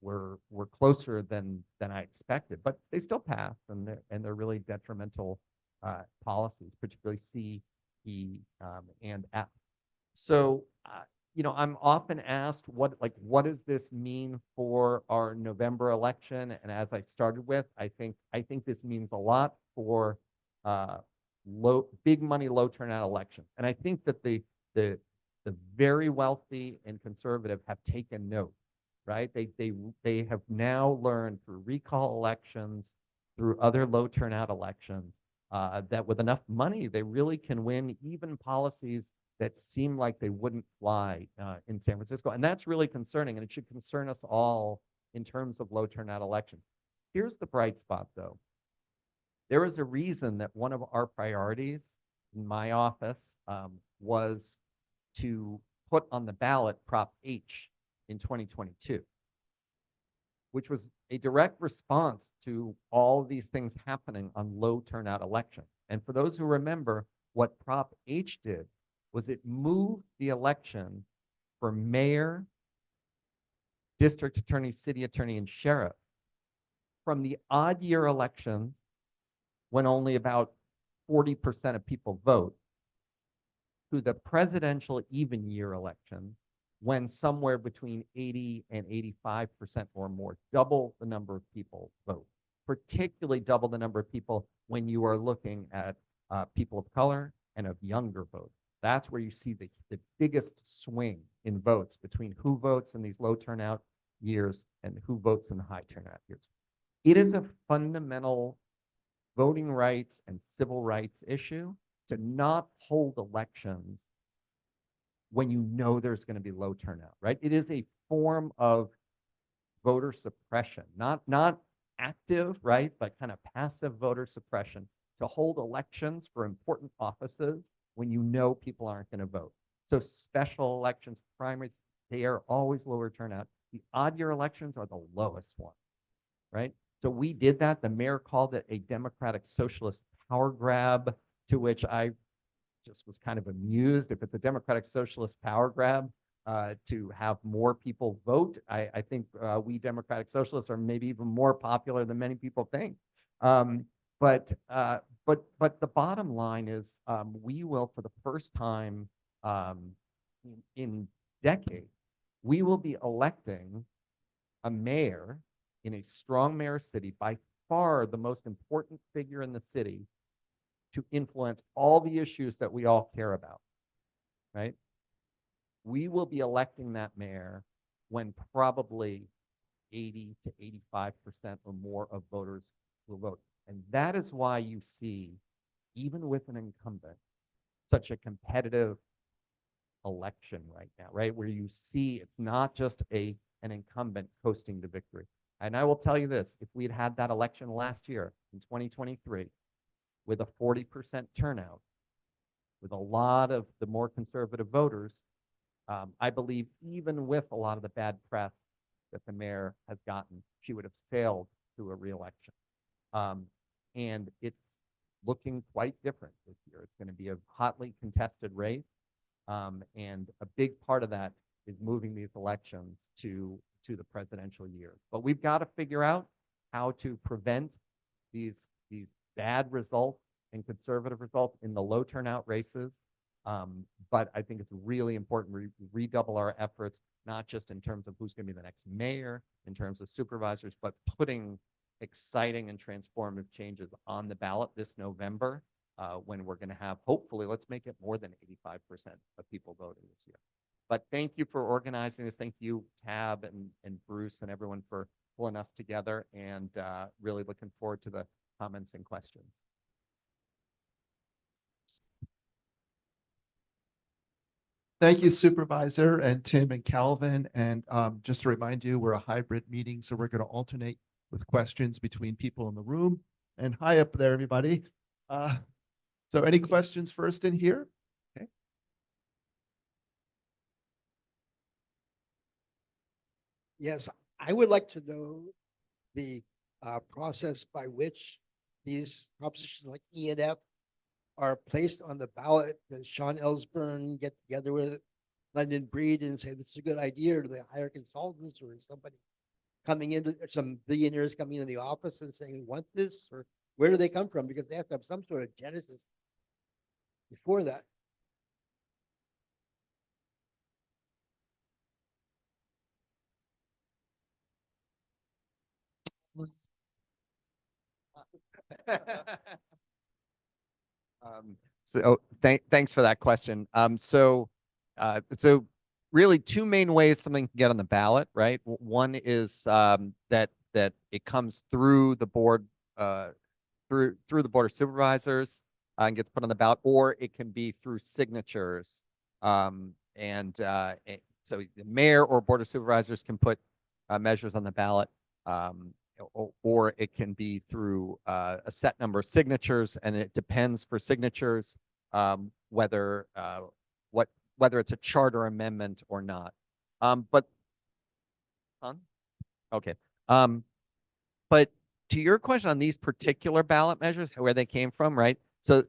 were closer than I expected, but they still passed, and they're really detrimental policies, particularly C, E, and F. So, I'm often asked what does this mean for our November election? And as I started with, I think this means a lot for big money, low turnout elections. And I think that the very wealthy and conservative have taken note, right? They have now learned through recall elections, through other low turnout elections, that with enough money, they really can win even policies that seem like they wouldn't fly in San Francisco. And that's really concerning, and it should concern us all in terms of low turnout elections. Here's the bright spot, though. There is a reason that one of our priorities in my office was to put on the ballot Prop H in 2022, which was a direct response to all these things happening on low turnout elections. And for those who remember, what Prop H did was it moved the election for mayor, district attorney, city attorney, and sheriff from the odd year elections, when only about 40% of people vote, to the presidential even year election, when somewhere between 80 and 85% or more, double the number of people vote, particularly double the number of people when you are looking at people of color and of younger voters. That's where you see the biggest swing in votes between who votes in these low turnout years and who votes in the high turnout years. It is a fundamental voting rights and civil rights issue to not hold elections when you know there's going to be low turnout, right? It is a form of voter suppression, not active, right, but kind of passive voter suppression, to hold elections for important offices when you know people aren't going to vote. So special elections, primaries, they are always lower turnout. The odd year elections are the lowest one, right? So we did that. The mayor called it a democratic socialist power grab, to which I just was kind of amused. If it's a democratic socialist power grab to have more people vote, I think we democratic socialists are maybe even more popular than many people think. But the bottom line is, we will, for the first time in decades, we will be electing a mayor in a strong mayor city, by far the most important figure in the city, to influence all the issues that we all care about, right? We will be electing that mayor when probably 80 to 85% or more of voters will vote. And that is why you see, even with an incumbent, such a competitive election right now, right? Where you see it's not just an incumbent coasting to victory. And I will tell you this, if we'd had that election last year in 2023 with a 40% turnout, with a lot of the more conservative voters, I believe even with a lot of the bad press that the mayor has gotten, she would have failed to a reelection. And it's looking quite different this year. It's going to be a hotly contested race. And a big part of that is moving these elections to the presidential year. But we've got to figure out how to prevent these bad results and conservative results in the low turnout races. But I think it's really important we redouble our efforts, not just in terms of who's going to be the next mayor, in terms of supervisors, but putting exciting and transformative changes on the ballot this November, when we're going to have, hopefully, let's make it more than 85% of people voting this year. But thank you for organizing this. Thank you, Tab and Bruce and everyone for pulling us together, and really looking forward to the comments and questions. Thank you, Supervisor and Tim and Calvin. And just to remind you, we're a hybrid meeting, so we're going to alternate with questions between people in the room. And hi up there, everybody. So any questions first in here? Okay. Yes, I would like to know the process by which these propositions like E and F are placed on the ballot. Does Sean Ellsburn get together with London Breed and say this is a good idea? Or do they hire consultants, or is somebody coming into, some billionaires coming into the office and saying, we want this? Or where do they come from? Because they have to have some sort of genesis before that. Thanks for that question. So really two main ways something can get on the ballot, right? One is that it comes through the board, through the board of supervisors, and gets put on the ballot, or it can be through signatures. So the mayor or board of supervisors can put measures on the ballot. Or it can be through a set number of signatures, and it depends for signatures whether it's a charter amendment or not. But to your question on these particular ballot measures, where they came from, right? So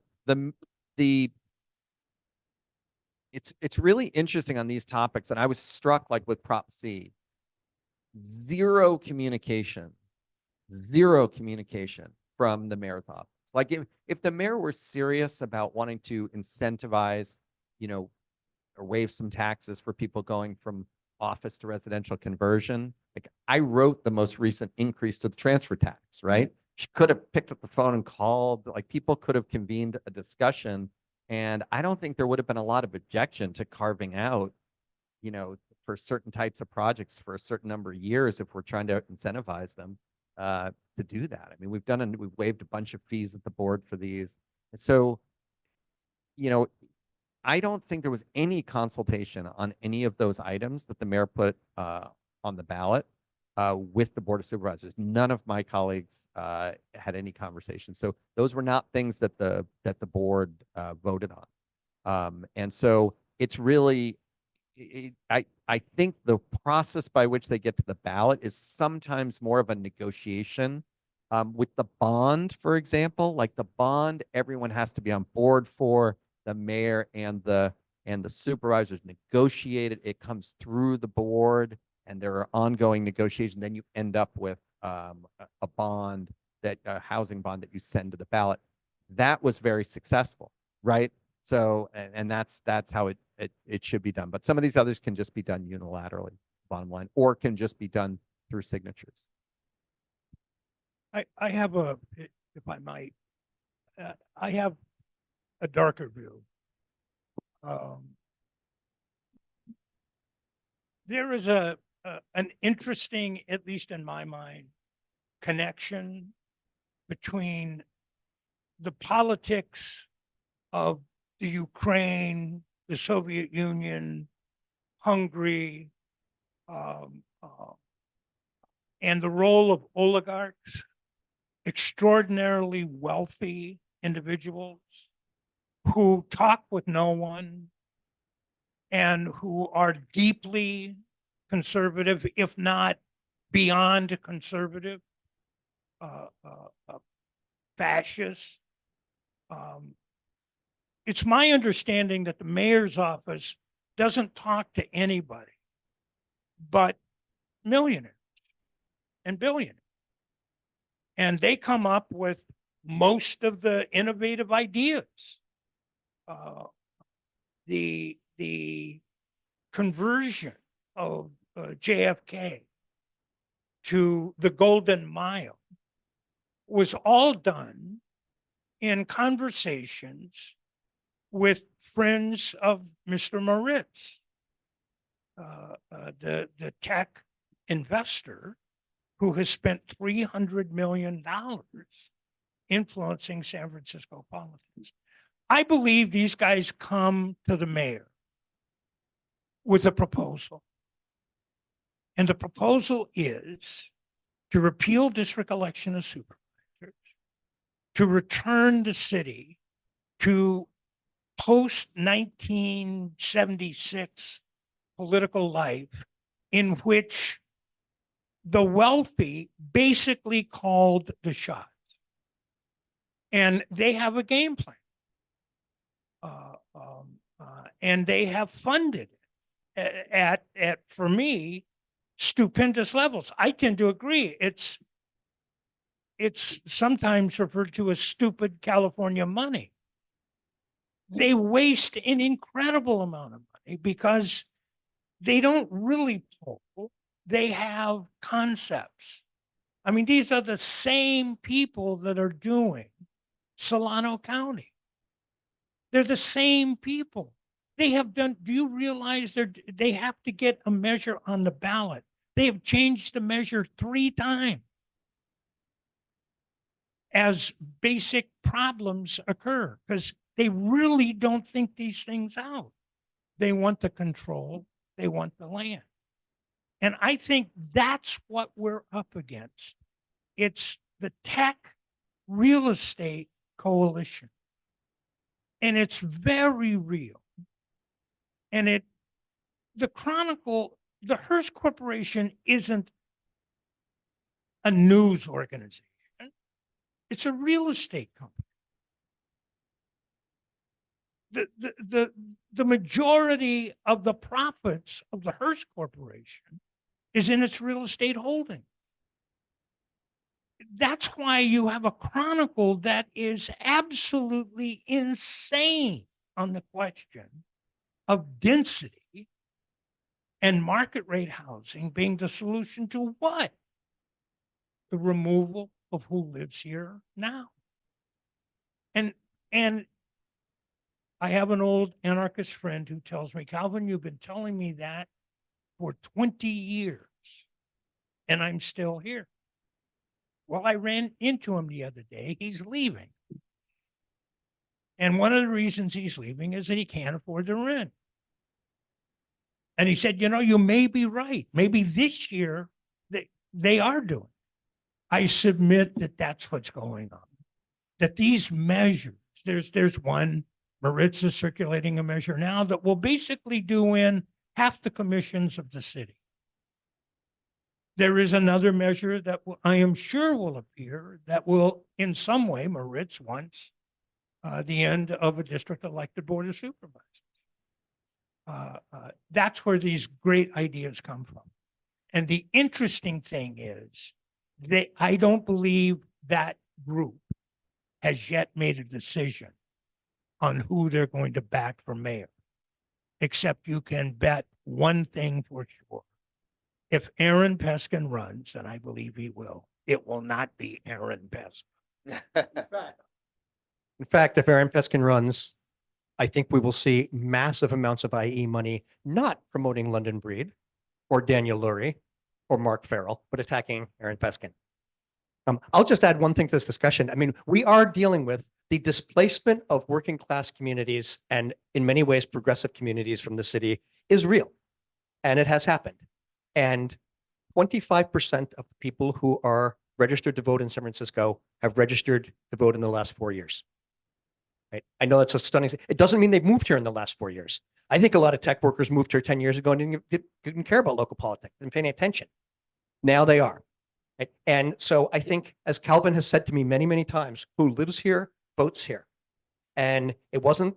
it's really interesting on these topics, and I was struck, like with Prop C, zero communication from the mayor's office. Like if the mayor were serious about wanting to incentivize, or waive some taxes for people going from office to residential conversion, like I wrote the most recent increase to the transfer tax, right? She could have picked up the phone and called, like people could have convened a discussion. And I don't think there would have been a lot of objection to carving out, for certain types of projects for a certain number of years if we're trying to incentivize them to do that. I mean, we've waived a bunch of fees at the board for these. And so, I don't think there was any consultation on any of those items that the mayor put on the ballot with the board of supervisors. None of my colleagues had any conversation. So those were not things that the board voted on. And so it's really, I think the process by which they get to the ballot is sometimes more of a negotiation. With the bond, for example, like the bond, everyone has to be on board for. The mayor and the supervisors negotiate it. It comes through the board, and there are ongoing negotiations. Then you end up with a bond, a housing bond that you send to the ballot. That was very successful, right? So, and that's how it should be done. But some of these others can just be done unilaterally, bottom line, or can just be done through signatures. I have if I might, I have a darker view. There is a an interesting, at least in my mind, connection between the politics of the Ukraine, the Soviet Union, Hungary, and the role of oligarchs, extraordinarily wealthy individuals who talk with no one and who are deeply conservative, if not beyond conservative, fascists. It's my understanding that the mayor's office doesn't talk to anybody but millionaires and billionaires. And they come up with most of the innovative ideas. The conversion of JFK to the Golden Mile was all done in conversations with friends of Mr. Moritz, the tech investor who has spent $300 million influencing San Francisco politics. I believe these guys come to the mayor with a proposal. And the proposal is to repeal district election of supervisors, to return the city to post-1976 political life in which the wealthy basically called the shots. And they have a game plan. And they have funded it at, for me, stupendous levels. I tend to agree. It's sometimes referred to as stupid California money. They waste an incredible amount of money because they don't really poll. They have concepts. I mean, these are the same people that are doing Solano County. They're the same people. They have done, do you realize they have to get a measure on the ballot? They have changed the measure 3 times as basic problems occur because they really don't think these things out. They want the control. They want the land. And I think that's what we're up against. It's the tech real estate coalition. And it's very real. And the Chronicle, the Hearst Corporation isn't a news organization. It's a real estate company. The majority of the profits of the Hearst Corporation is in its real estate holding. That's why you have a Chronicle that is absolutely insane on the question of density and market rate housing being the solution to what? The removal of who lives here now. And I have an old anarchist friend who tells me, Calvin, you've been telling me that for 20 years, and I'm still here. Well, I ran into him the other day. He's leaving. And one of the reasons he's leaving is that he can't afford the rent. And he said, you know, you may be right. Maybe this year they are doing. I submit that that's what's going on. That these measures, there's one, Moritz is circulating a measure now that will basically do in half the commissions of the city. There is another measure that I am sure will appear that will, in some way, Moritz wants the end of a district elected board of supervisors. That's where these great ideas come from. And the interesting thing is that I don't believe that group has yet made a decision on who they're going to back for mayor, except you can bet one thing for sure. If Aaron Peskin runs, and I believe he will, it will not be Aaron Peskin. In fact, if Aaron Peskin runs, I think we will see massive amounts of IE money, not promoting London breed or Daniel Lurie or Mark Farrell, but attacking Aaron Peskin. I'll just add one thing to this discussion. I mean, we are dealing with the displacement of working class communities and in many ways progressive communities from the city is real. And it has happened. And 25% of people who are registered to vote in San Francisco have registered to vote in the last 4 years. Right? I know that's a stunning. It doesn't mean they've moved here in the last 4 years. I think a lot of tech workers moved here 10 years ago and didn't care about local politics, didn't pay any attention. Now they are. Right? And so I think, as Calvin has said to me many, many times, who lives here, votes here. And it wasn't,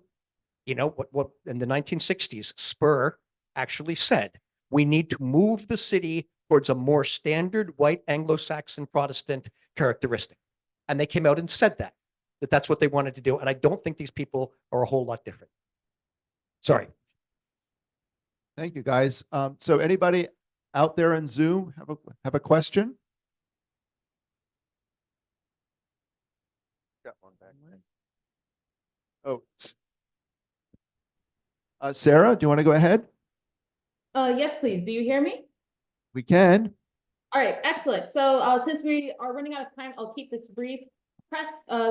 what in the 1960s, Spur actually said, we need to move the city towards a more standard white Anglo-Saxon Protestant characteristic. And they came out and said that that's what they wanted to do. And I don't think these people are a whole lot different. Sorry. Thank you, guys. So anybody out there in Zoom have a question? Got one back. Oh, Sarah, do you want to go ahead? Yes, please. Do you hear me? We can. All right, excellent. So since we are running out of time, I'll keep this brief.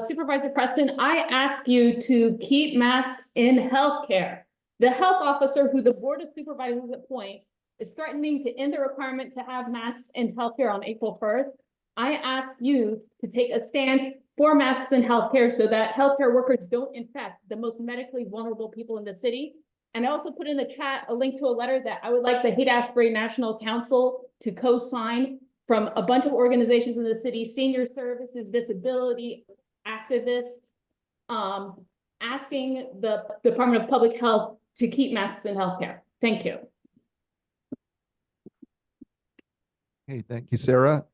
Supervisor Preston, I ask you to keep masks in healthcare. The health officer who the Board of Supervisors appoints is threatening to end the requirement to have masks in healthcare on April 1st. I ask you to take a stance for masks in healthcare so that healthcare workers don't infect the most medically vulnerable people in the city. And I also put in the chat a link to a letter that I would like the Haight-Ashbury National Council to co-sign from a bunch of organizations in the city, senior services, disability activists, asking the Department of Public Health to keep masks in healthcare. Thank you. Hey, thank you, Sarah.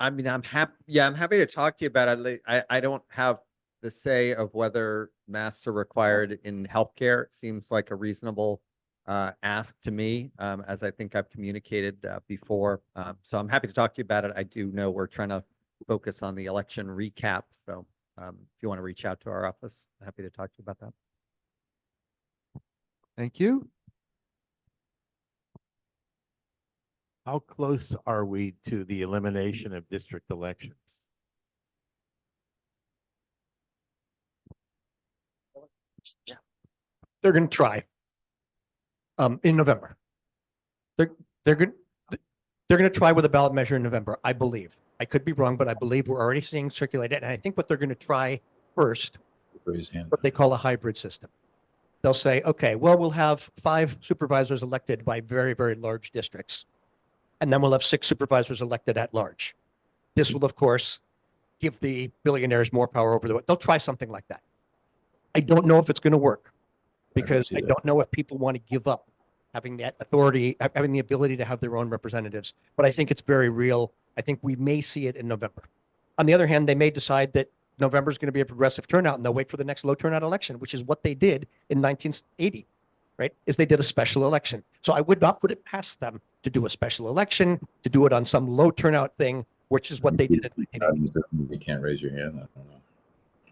I mean, I'm happy. Yeah, I'm happy to talk to you about it. I don't have the say of whether masks are required in healthcare. It seems like a reasonable ask to me, as I think I've communicated before. So I'm happy to talk to you about it. I do know we're trying to focus on the election recap. So if you want to reach out to our office, I'm happy to talk to you about that. Thank you. How close are we to the elimination of district elections? They're going to try in November. They're going to try with a ballot measure in November, I believe. I could be wrong, but I believe we're already seeing circulated. And I think what they're going to try first, what they call a hybrid system. They'll say, okay, well, we'll have 5 supervisors elected by very, very large districts. And then we'll have 6 supervisors elected at large. This will, of course, give the billionaires more power over the. They'll try something like that. I don't know if it's going to work because I don't know if people want to give up having that authority, having the ability to have their own representatives. But I think it's very real. I think we may see it in November. On the other hand, they may decide that November is going to be a progressive turnout and they'll wait for the next low turnout election, which is what they did in 1980, right? Is they did a special election. So I would not put it past them to do a special election, to do it on some low turnout thing, which is what they did in 1980. You can't raise your hand. I don't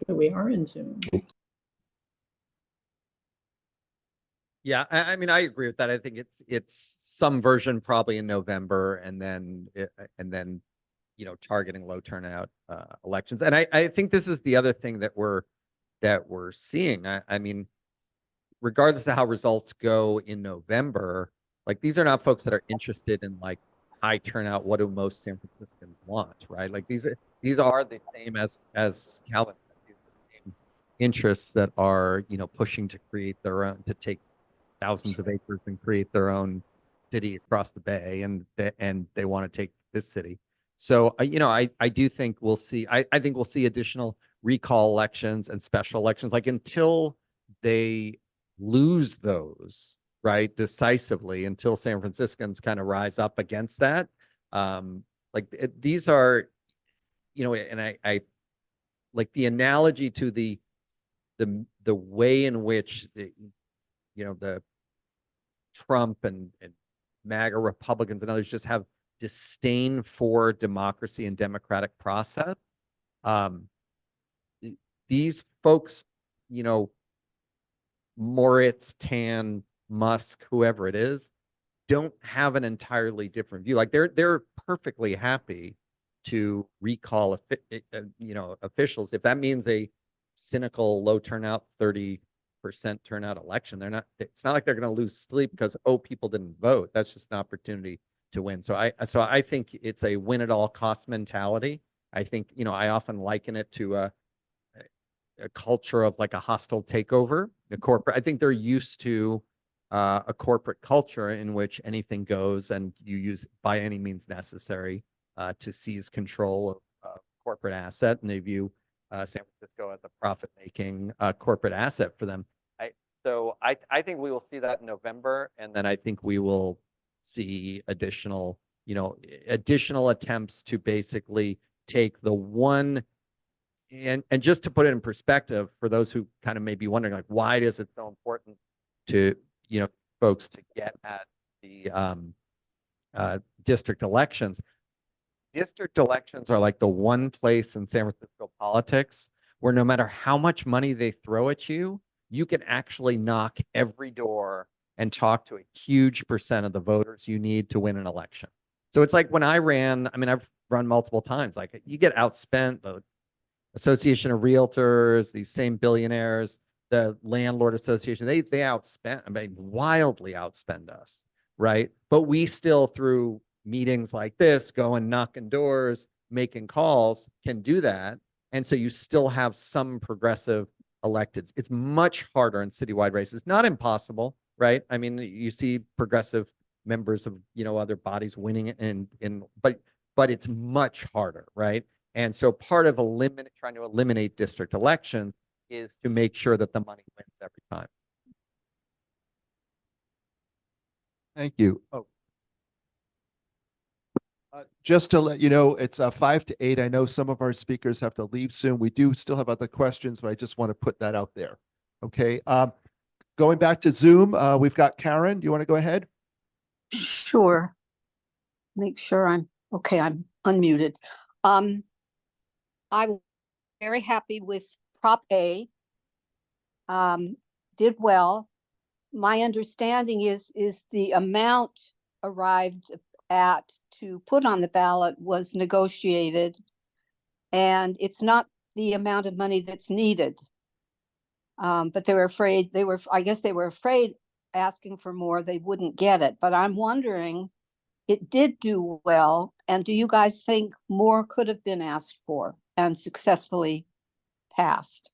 know. We are in Zoom. Yeah, I mean, I agree with that. I think it's some version probably in November, and then targeting low turnout elections. And I think this is the other thing that we're seeing. I mean, regardless of how results go in November, like these are not folks that are interested in like high turnout. What do most San Franciscans want, right? Like these are the same as Calvin, interests that are pushing to create their own, to take thousands of acres and create their own city across the bay, and they want to take this city. So I do think we'll see. I think we'll see additional recall elections and special elections, like until they lose those right decisively, until San Franciscans kind of rise up against that. These are, and I like the analogy to the way in which the Trump and MAGA Republicans and others just have disdain for democracy and democratic process. These folks, Moritz, Tan, Musk, whoever it is, don't have an entirely different view. Like they're perfectly happy to recall officials if that means a cynical low turnout 30% turnout election. It's not like they're going to lose sleep because people didn't vote. That's just an opportunity to win. So I think it's a win at all cost mentality. I think I often liken it to a culture of like a hostile takeover, a corporate. I think they're used to a corporate culture in which anything goes and you use by any means necessary to seize control of corporate asset, and they view San Francisco as a profit-making corporate asset for them. So I think we will see that in November, and then I think we will see additional attempts to basically take the one. And just to put it in perspective, for those who kind of may be wondering, like, why is it so important to folks to get at the district elections? District elections are like the one place in San Francisco politics where no matter how much money they throw at you, you can actually knock every door and talk to a huge percent of the voters you need to win an election. So it's like when I ran, I mean, I've run multiple times, like you get outspent, the Association of Realtors, these same billionaires, the Landlord Association, they outspent, I mean, wildly outspend us, right? But we still, through meetings like this, going knocking doors, making calls, can do that. And so you still have some progressive electeds. It's much harder in citywide races, not impossible, right? I mean, you see progressive members of other bodies winning it, but it's much harder, right? And so part of trying to eliminate district elections is to make sure that the money wins every time. Thank you. Oh. Just to let you know, it's 5 to 8. I know some of our speakers have to leave soon. We do still have other questions, but I just want to put that out there. Okay. Going back to Zoom, we've got Karen. Do you want to go ahead? Sure. Make sure I'm okay. I'm unmuted. I'm very happy with Prop A. Did well. My understanding is the amount arrived at to put on the ballot was negotiated, and it's not the amount of money that's needed. But they were afraid, I guess they were afraid asking for more, they wouldn't get it. But I'm wondering, it did do well. And do you guys think more could have been asked for and successfully passed?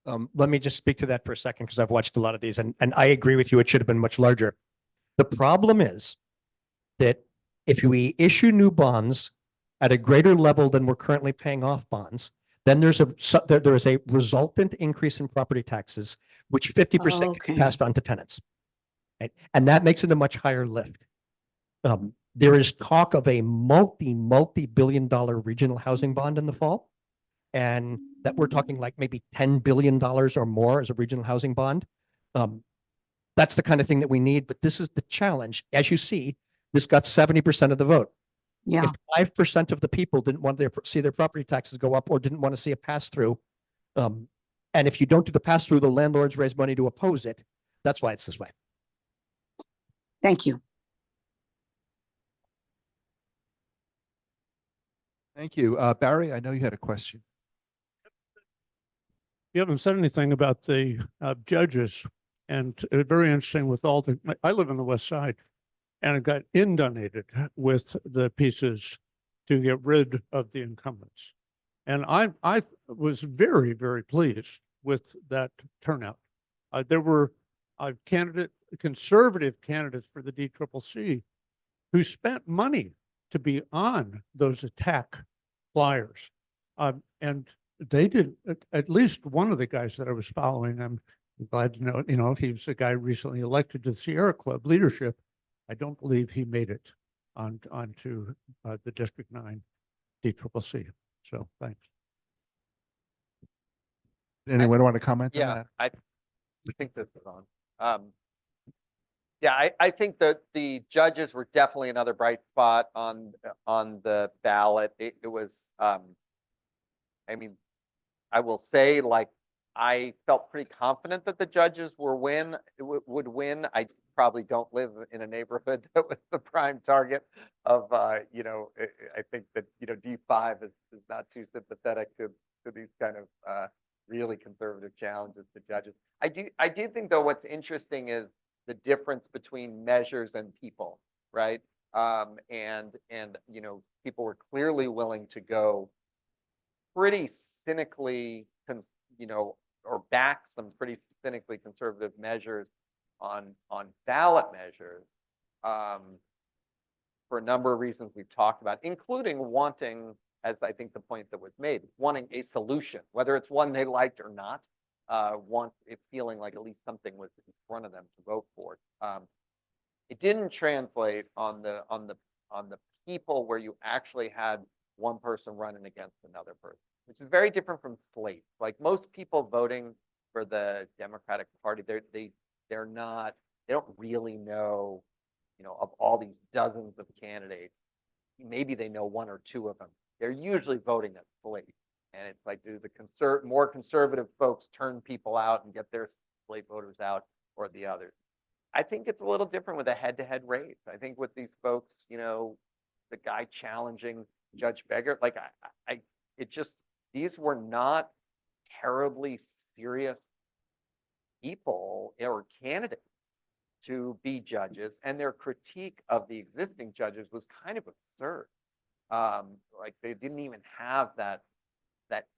Let me just speak to that for a second, because I've watched a lot of these, and I agree with you. It should have been much larger. The problem is that if we issue new bonds at a greater level than we're currently paying off bonds, then there is a resultant increase in property taxes, which 50% can be passed on to tenants. Right? And that makes it a much higher lift. There is talk of a multi-billion-dollar regional housing bond in the fall, and that we're talking like maybe $10 billion or more as a regional housing bond. That's the kind of thing that we need, but this is the challenge. As you see, this got 70% of the vote. Yeah. If 5% of the people didn't want to see their property taxes go up or didn't want to see a pass-through, and if you don't do the pass-through, the landlords raise money to oppose it. That's why it's this way. Thank you. Thank you. Barry, I know you had a question. You haven't said anything about the judges, and very interesting with all the, I live on the west side, and it got inundated with the pieces to get rid of the incumbents. And I was very, very pleased with that turnout. There were conservative candidates for the DCCC who spent money to be on those attack flyers. And they did, at least one of the guys that I was following, I'm glad to know, he was a guy recently elected to the Sierra Club leadership. I don't believe he made it onto the District 9 DCCC. So thanks. Anyone want to comment on Yeah, that? I think this is on. Yeah, I think that the judges were definitely another bright spot on the ballot. It was, I mean, I will say, like, I felt pretty confident that the judges would win. I probably don't live in a neighborhood that was the prime target of, you know, I think that, you know, D5 is not too sympathetic to these kind of really conservative challenges to judges. I do think, though, what's interesting is the difference between measures and people, right? And you know, people were clearly willing to go pretty cynically, you know, or back some pretty cynically conservative measures on ballot measures, for a number of reasons we've talked about, including wanting, as I think the point that was made, wanting a solution, whether it's one they liked or not, want it feeling like at least something was in front of them to vote for. It didn't translate on the people where you actually had one person running against another person, which is very different from slates. Like most people voting for the Democratic Party, they don't really know, you know, of all these dozens of candidates, maybe they know one or two of them. They're usually voting a slate. And it's like, do the more conservative folks turn people out and get their slate voters out, or the others? I think it's a little different with a head-to-head race. I think with these folks, you know, the guy challenging Judge Beggar, like these were not terribly serious people or candidates to be judges, and their critique of the existing judges was kind of absurd. Like they didn't even have that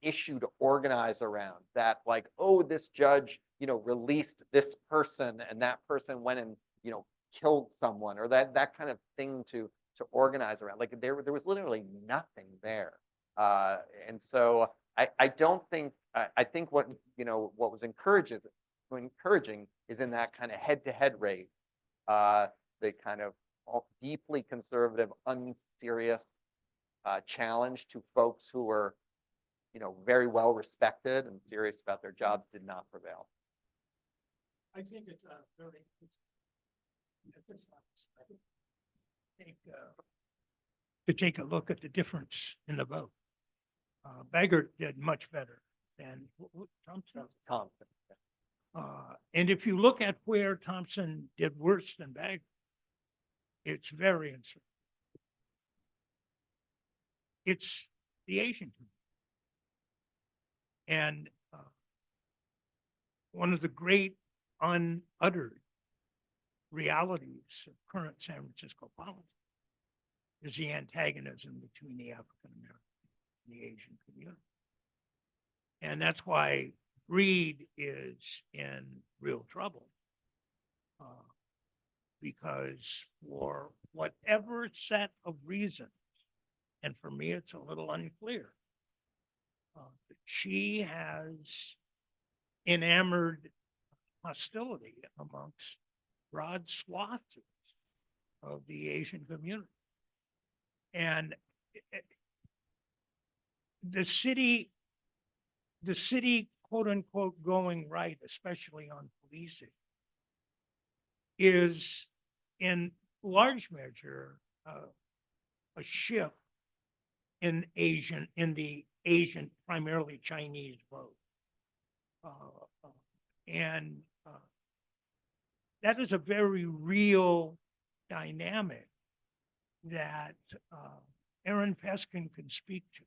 issue to organize around, that like, oh, this judge, you know, released this person and that person went and, you know, killed someone, or that kind of thing to organize around. Like there was literally nothing there. And so I don't think, I think what, you know, what was encouraging is in that kind of head-to-head race, the kind of deeply conservative, unserious challenge to folks who were, you know, very well respected and serious about their jobs did not prevail. I think it's a very, I think to take a look at the difference in the vote. Beggar did much better than Thompson. Thompson. And if you look at where Thompson did worse than Beggar, it's very uncertain. It's the Asian community. And one of the great unuttered realities of current San Francisco politics is the antagonism between the African American and the Asian community. And that's why Breed is in real trouble. Because for whatever set of reasons, and for me it's a little unclear, she has enamored hostility amongst broad swaths of the Asian community. And the city, quote unquote, going right, especially on policing, is in large measure a shift in the Asian, primarily Chinese vote. And that is a very real dynamic that Aaron Peskin can speak to.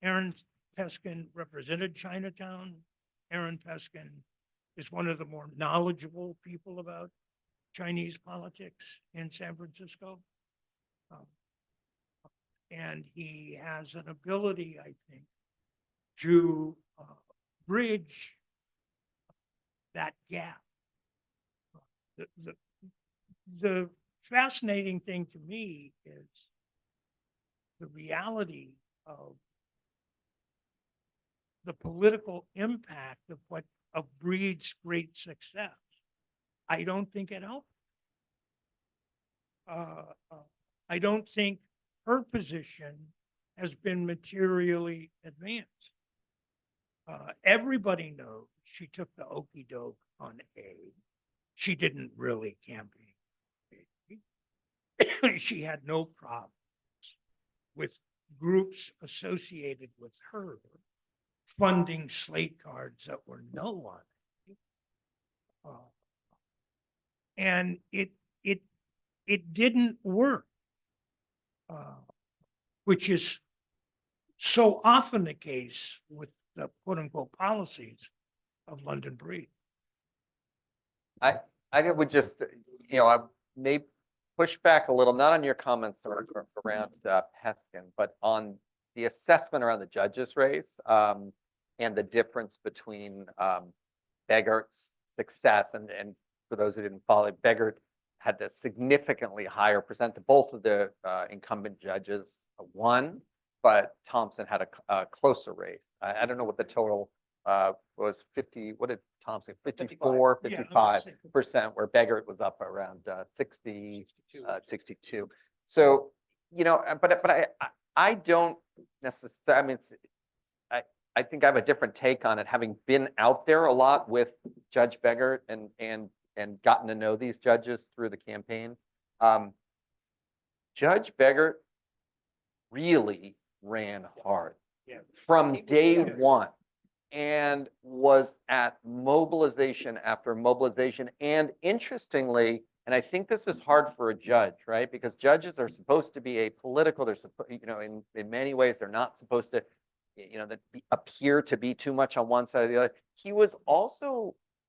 Aaron Peskin represented Chinatown. Aaron Peskin is one of the more knowledgeable people about Chinese politics in San Francisco. And he has an ability, I think, to bridge that gap. The fascinating thing to me is the reality of the political impact of Breed's great success. I don't think it helped. I don't think her position has been materially advanced. Everybody knows she took the okey doke on A. She didn't really campaign. She had no problems with groups associated with her funding slate cards that were no on it. And it didn't work. Which is so often the case with the quote unquote policies of London Breed. I would just, I may push back a little, not on your comments around Peskin, but on the assessment around the judges race, and the difference between Beggart's success and for those who didn't follow, Beggart had a significantly higher percent. Both of the incumbent judges won, but Thompson had a closer race. I don't know what the total was 50, what did Thompson, 54, 55%, where Beggart was up around 60, 62. So, but I don't necessarily, I mean, I think I have a different take on it, having been out there a lot with Judge Beggart and gotten to know these judges through the campaign. Judge Beggart really ran hard from day one and was at mobilization after mobilization. And interestingly, and I think this is hard for a judge, right? Because judges are supposed to be apolitical. They're supposed, in many ways, they're not supposed to, appear to be too much on one side or the other.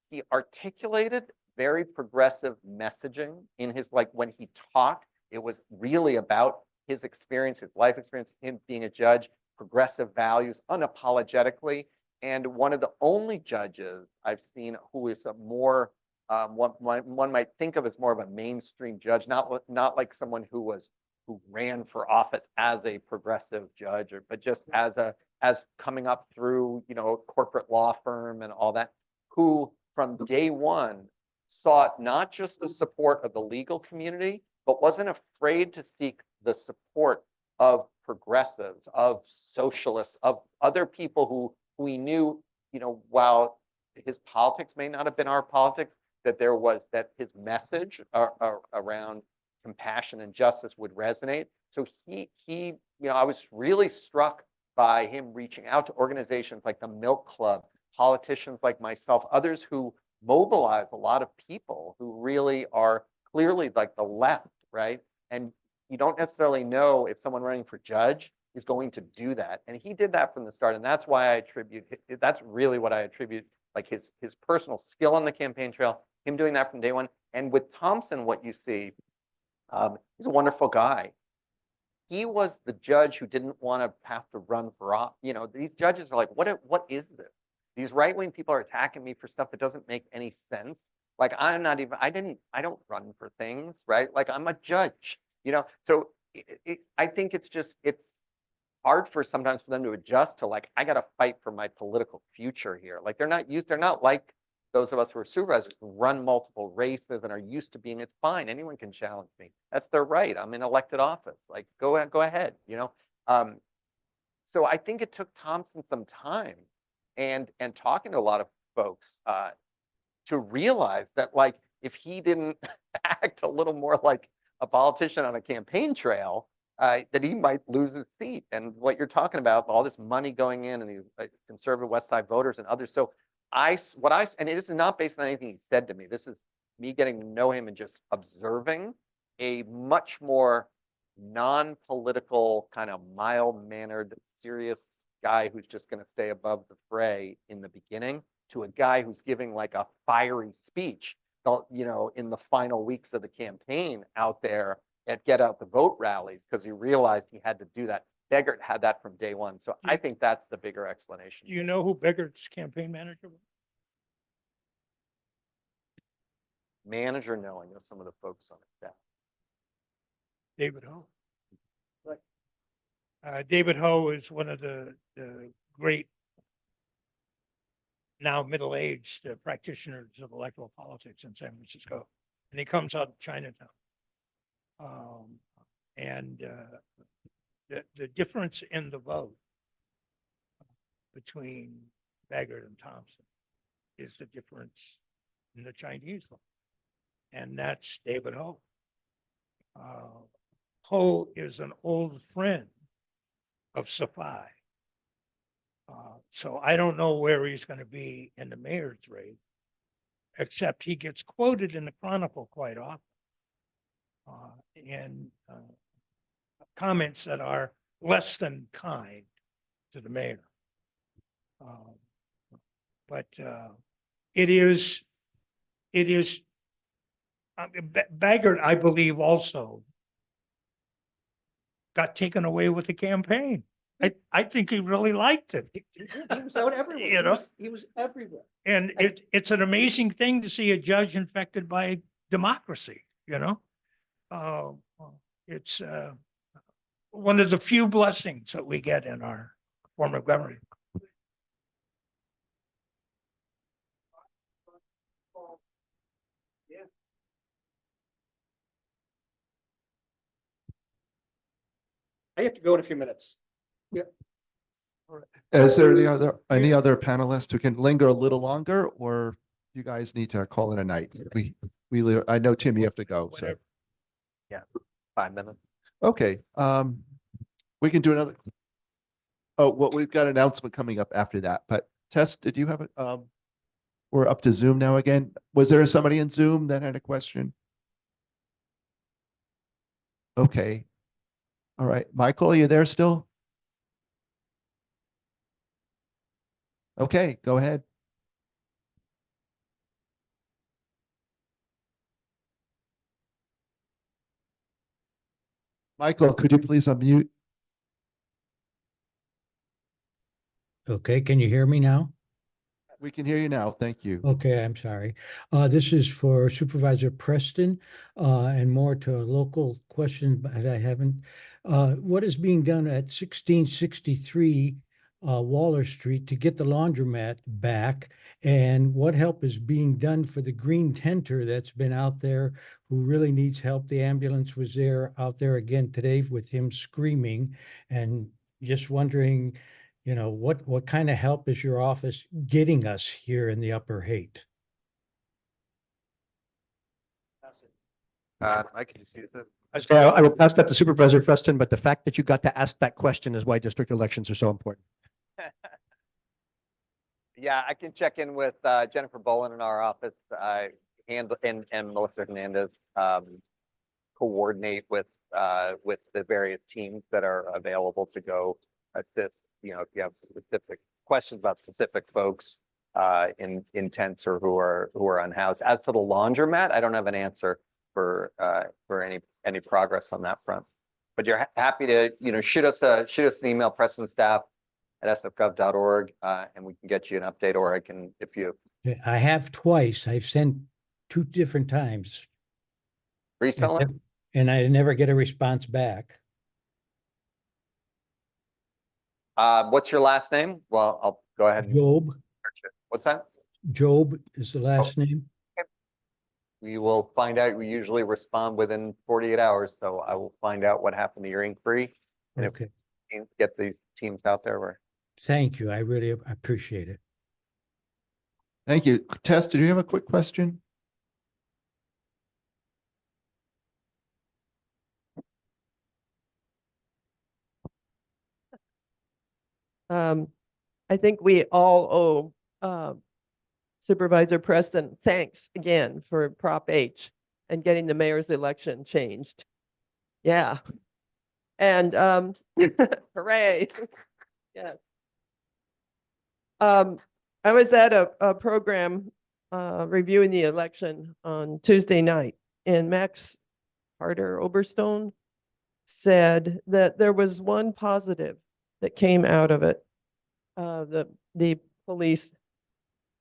He articulated very progressive messaging in his, like when he talked, it was really about his experience, his life experience, him being a judge, progressive values, unapologetically. And one of the only judges I've seen who is a more, one might think of as more of a mainstream judge, not like someone who ran for office as a progressive judge, but just as coming up through, a corporate law firm and all that, who from day one sought not just the support of the legal community, but wasn't afraid to seek the support of progressives, of socialists, of other people who we knew, while his politics may not have been our politics, that his message around compassion and justice would resonate. So I was really struck by him reaching out to organizations like the Milk Club, politicians like myself, others who mobilize a lot of people who really are clearly like the left, right? And you don't necessarily know if someone running for judge is going to do that. And he did that from the start. And that's why that's really what I attribute, like his personal skill on the campaign trail, him doing that from day one. And with Thompson, what you see, he's a wonderful guy. He was the judge who didn't want to have to run for office. These judges are like, what is this? These right-wing people are attacking me for stuff that doesn't make any sense. Like I don't run for things, right? Like I'm a judge, So I think it's hard sometimes for them to adjust to like, I got to fight for my political future here. Like they're not like those of us who are supervisors who run multiple races and are used to being, it's fine, anyone can challenge me. That's their right. I'm in elected office. Like go ahead, So I think it took Thompson some time and talking to a lot of folks to realize that like if he didn't act a little more like a politician on a campaign trail, that he might lose his seat. And what you're talking about, all this money going in and these conservative West Side voters and others. So and it is not based on anything he said to me. This is me getting to know him and just observing a much more non-political, kind of mild-mannered, serious guy who's just going to stay above the fray in the beginning, to a guy who's giving like a fiery speech, in the final weeks of the campaign out there at Get Out the Vote rallies, because he realized he had to do that. Beggart had that from day one. So I think that's the bigger explanation. Do you know who Beggart's campaign manager was? Manager, no, I know some of the folks on it. Yeah. David Ho. David Ho is one of the great, now middle-aged practitioners of electoral politics in San Francisco. And he comes out of Chinatown. The difference in the vote between Beggart and Thompson is the difference in the Chinese vote. And that's David Ho. Ho is an old friend of Safai. So I don't know where he's gonna be in the mayor's race, except he gets quoted in the Chronicle quite often. And comments that are less than kind to the mayor. But it is, Baggert, I believe, also got taken away with the campaign. I think he really liked it. He was out everywhere. You know? He was everywhere. And it's an amazing thing to see a judge infected by democracy, you know? It's one of the few blessings that we get in our form of government. I have to go in a few minutes. Is there any other panelists who can linger a little longer, or you guys need to call it a night? I know, Tim, you have to go, so. Yeah, 5 minutes. Okay, we can do another. Oh, well, we've got an announcement coming up after that, but Tess, did you have a, we're up to Zoom now again. Was there somebody in Zoom that had a question? Okay. All right, Michael, are you there still? Okay, go ahead. Michael, could you please unmute? Okay, can you hear me now? We can hear you now. Thank you. Okay, I'm sorry. This is for Supervisor Preston, and more to a local question, but I haven't. What is being done at 1663 Waller Street to get the laundromat back? And what help is being done for the green tenter that's been out there who really needs help? The ambulance was out there again today with him screaming, and just wondering, you know, what kind of help is your office getting us here in the Upper Haight? I can just use this. I will pass that to Supervisor Preston, but the fact that you got to ask that question is why district elections are so important. Yeah, I can check in with Jennifer Bowen in our office, and Melissa Hernandez, coordinate with the various teams that are available to go assist. You know, if you have specific questions about specific folks in tents or who are unhoused. As to the laundromat, I don't have an answer for any progress on that front. But you're happy to, you know, shoot us an email, Preston staff at sfgov.org, and we can get you an update, or I can, if you I have twice. I've sent 2 different times. recently. And I never get a response back. What's your last name? Well, I'll go ahead and Job. search it. What's that? Job is the last name. We will find out. We usually respond within 48 hours, so I will find out what happened to your inquiry. And Okay. if we can get these teams out there, we're Thank you. I really appreciate it. Thank you. Tess, do you have a quick question? I think we all owe Supervisor Preston thanks again for Prop H and getting the mayor's election changed. Yeah. And hooray. Yes. I was at a program reviewing the election on Tuesday night, and Max Carter Oberstone said that there was one positive that came out of it, the police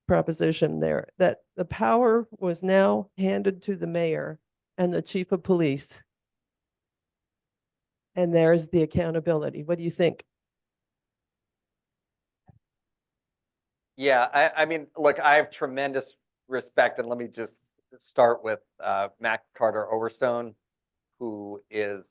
proposition there, that the power was now handed to the mayor and the chief of police. And there's the accountability. What do you think? Yeah, I mean, look, I have tremendous respect, and let me just start with Mac Carter Overstone, who is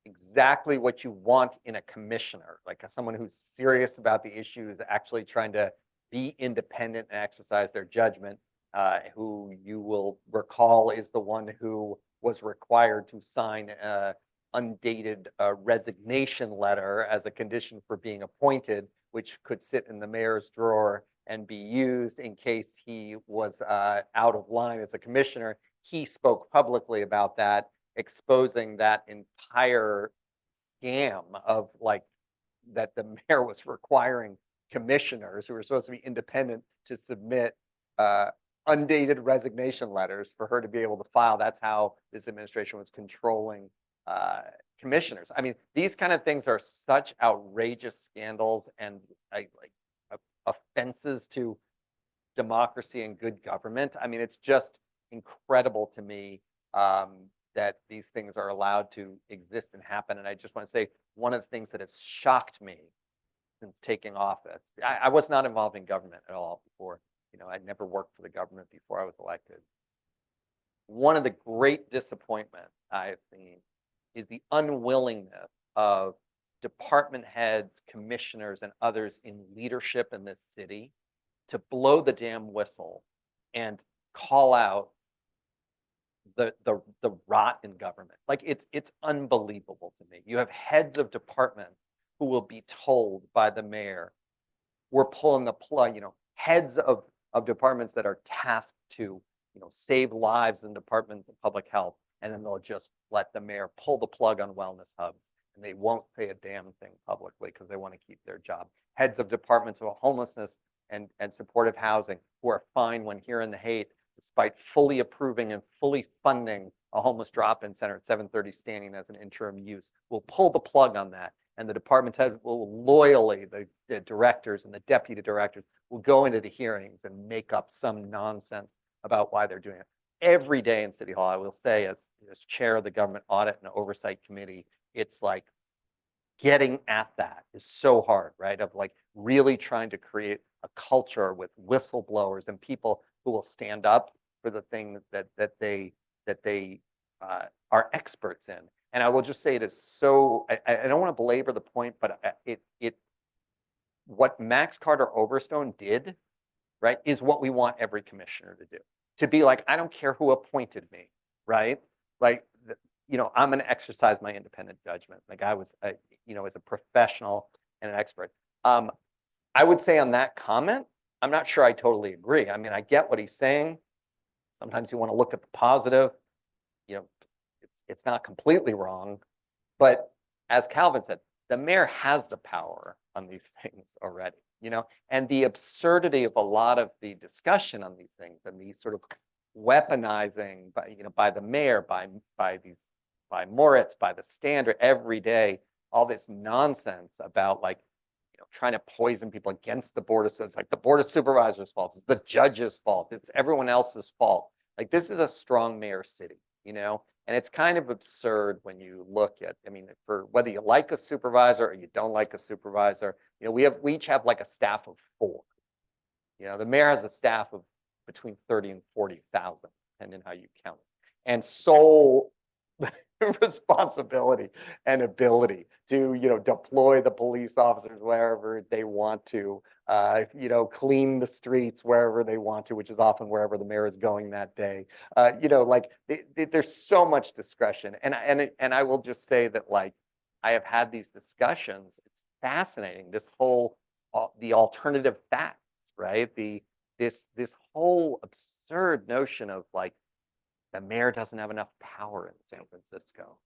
exactly what you want in a commissioner, like someone who's serious about the issues, actually trying to be independent and exercise their judgment, who you will recall is the one who was required to sign an undated resignation letter as a condition for being appointed which could sit in the mayor's drawer and be used in case he was out of line as a commissioner. He spoke publicly about that, exposing that entire scam of like that the mayor was requiring commissioners who were supposed to be independent to submit undated resignation letters for her to be able to file. That's how this administration was controlling commissioners. I mean, these kind of things are such outrageous scandals and offenses to democracy and good government. I mean, it's just incredible to me that these things are allowed to exist and happen. And I just want to say, one of the things that has shocked me since taking office, I was not involved in government at all before. I'd never worked for the government before I was elected. One of the great disappointments I've seen is the unwillingness of department heads, commissioners, and others in leadership in this city to blow the damn whistle and call out the rot in government. Like it's unbelievable to me. You have heads of departments who will be told by the mayor, we're pulling the plug, heads of departments that are tasked to, save lives in departments of public health, and then they'll just let the mayor pull the plug on wellness hubs, and they won't say a damn thing publicly because they want to keep their job. Heads of departments of homelessness and supportive housing who are fine when here in the Haight, despite fully approving and fully funding a homeless drop-in center at 730 Standing as an interim use, will pull the plug on that. And the department heads will loyally, the directors and the deputy directors will go into the hearings and make up some nonsense about why they're doing it. Every day in City Hall, I will say, as chair of the Government Audit and Oversight Committee, it's like getting at that is so hard, right? Of like really trying to create a culture with whistleblowers and people who will stand up for the things that they are experts in. And I will just say it is so, I don't want to belabor the point, but what Max Carter Overstone did, right, is what we want every commissioner to do. To be like, I don't care who appointed me, right? Like, I'm going to exercise my independent judgment. Like I was, as a professional and an expert. I would say on that comment, I'm not sure I totally agree. I mean, I get what he's saying. Sometimes you want to look at the positive. It's not completely wrong, but as Calvin said, the mayor has the power on these things already, and the absurdity of a lot of the discussion on these things and these sort of weaponizing by the mayor, by Moritz, by the Standard every day, all this nonsense about like, trying to poison people against the board of, it's like the board of supervisors' fault, it's the judge's fault, it's everyone else's fault. Like this is a strong mayor city, and it's kind of absurd when you look at, I mean, for whether you like a supervisor or you don't like a supervisor, we each have like a staff of 4. The mayor has a staff of between 30 and 40,000, depending on how you count it. And sole responsibility and ability to, deploy the police officers wherever they want to, clean the streets wherever they want to, which is often wherever the mayor is going that day. There's so much discretion. And I will just say that, like, I have had these discussions. It's fascinating. This whole, the alternative facts, right? This whole absurd notion of like, the mayor doesn't have enough power in San Francisco.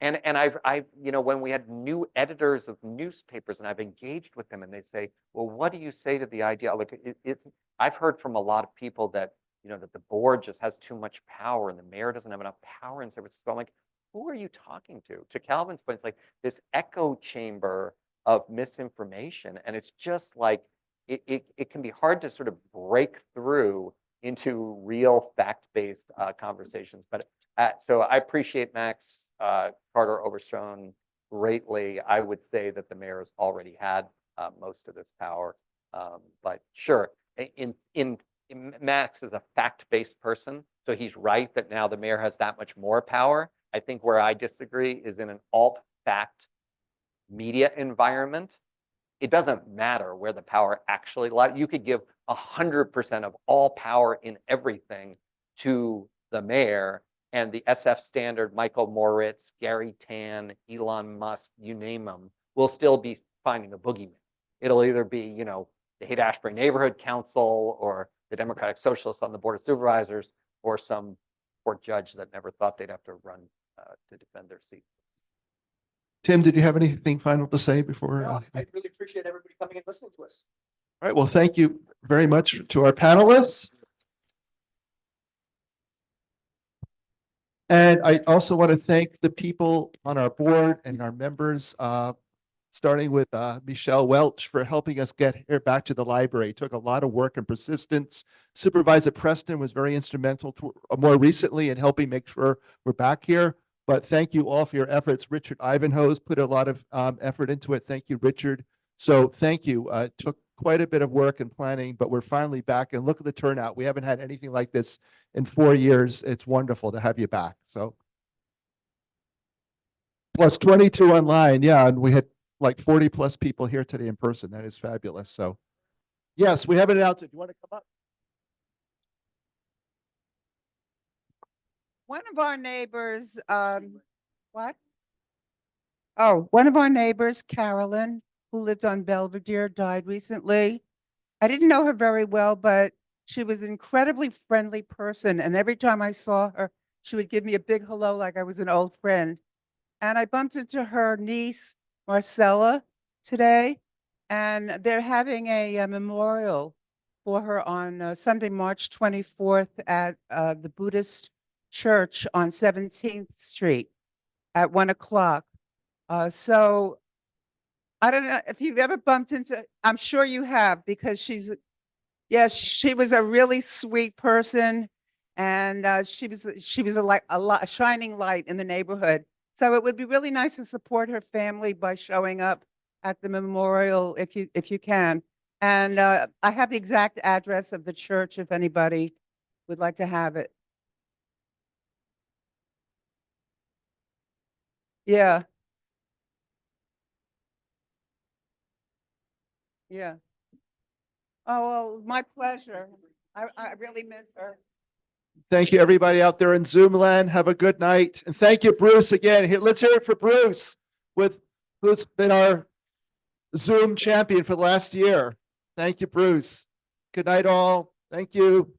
And I've when we had new editors of newspapers and I've engaged with them and they say, well, what do you say to the idea? Like I've heard from a lot of people that, that the board just has too much power and the mayor doesn't have enough power in San Francisco. I'm like, who are you talking to? To Calvin's point, it's like this echo chamber of misinformation. And it's just like, it can be hard to sort of break through into real fact-based conversations. But so I appreciate Max Carter Overstone greatly. I would say that the mayor has already had most of this power. But sure, Max is a fact-based person, so he's right that now the mayor has that much more power. I think where I disagree is in an alt-fact media environment. It doesn't matter where the power actually lies. You could give 100% of all power in everything to the mayor, and the SF Standard, Michael Moritz, Gary Tan, Elon Musk, you name them, will still be finding a boogeyman. It'll either be, you know, the Haight-Ashbury Neighborhood Council or the Democratic Socialists on the Board of Supervisors or some court judge that never thought they'd have to run to defend their seat. Tim, did you have anything final to say before? No, I really appreciate everybody coming and listening to us. All right, well, thank you very much to our panelists. And I also want to thank the people on our board and our members, starting with Michelle Welch for helping us get here back to the library. It took a lot of work and persistence. Supervisor Preston was very instrumental more recently in helping make sure we're back here. But thank you all for your efforts. Richard Ivanhoe's put a lot of effort into it. Thank you, Richard. So thank you. It took quite a bit of work and planning, but we're finally back. And look at the turnout. We haven't had anything like this in 4 years. It's wonderful to have you back. So plus 22 online. Yeah, and we had like 40 plus people here today in person. That is fabulous. So yes, we have an announcement. Do you want to come up? One of our neighbors, what? Oh, one of our neighbors, Carolyn, who lived on Belvedere, died recently. I didn't know her very well, but she was an incredibly friendly person. And every time I saw her, she would give me a big hello like I was an old friend. And I bumped into her niece, Marcella, today, and they're having a memorial for her on Sunday, March 24th at the Buddhist Church on 17th Street at 1 o'clock. So I don't know if you've ever bumped into, I'm sure you have, because yes, she was a really sweet person, and she was a shining light in the neighborhood. So it would be really nice to support her family by showing up at the memorial if you can. And I have the exact address of the church if anybody would like to have it. Yeah. Yeah. Oh, well, my pleasure. I really miss her. Thank you, everybody out there in Zoom land. Have a good night. And thank you, Bruce, again. Here, let's hear it for Bruce, who's been our Zoom champion for the last year. Thank you, Bruce. Good night, all. Thank you.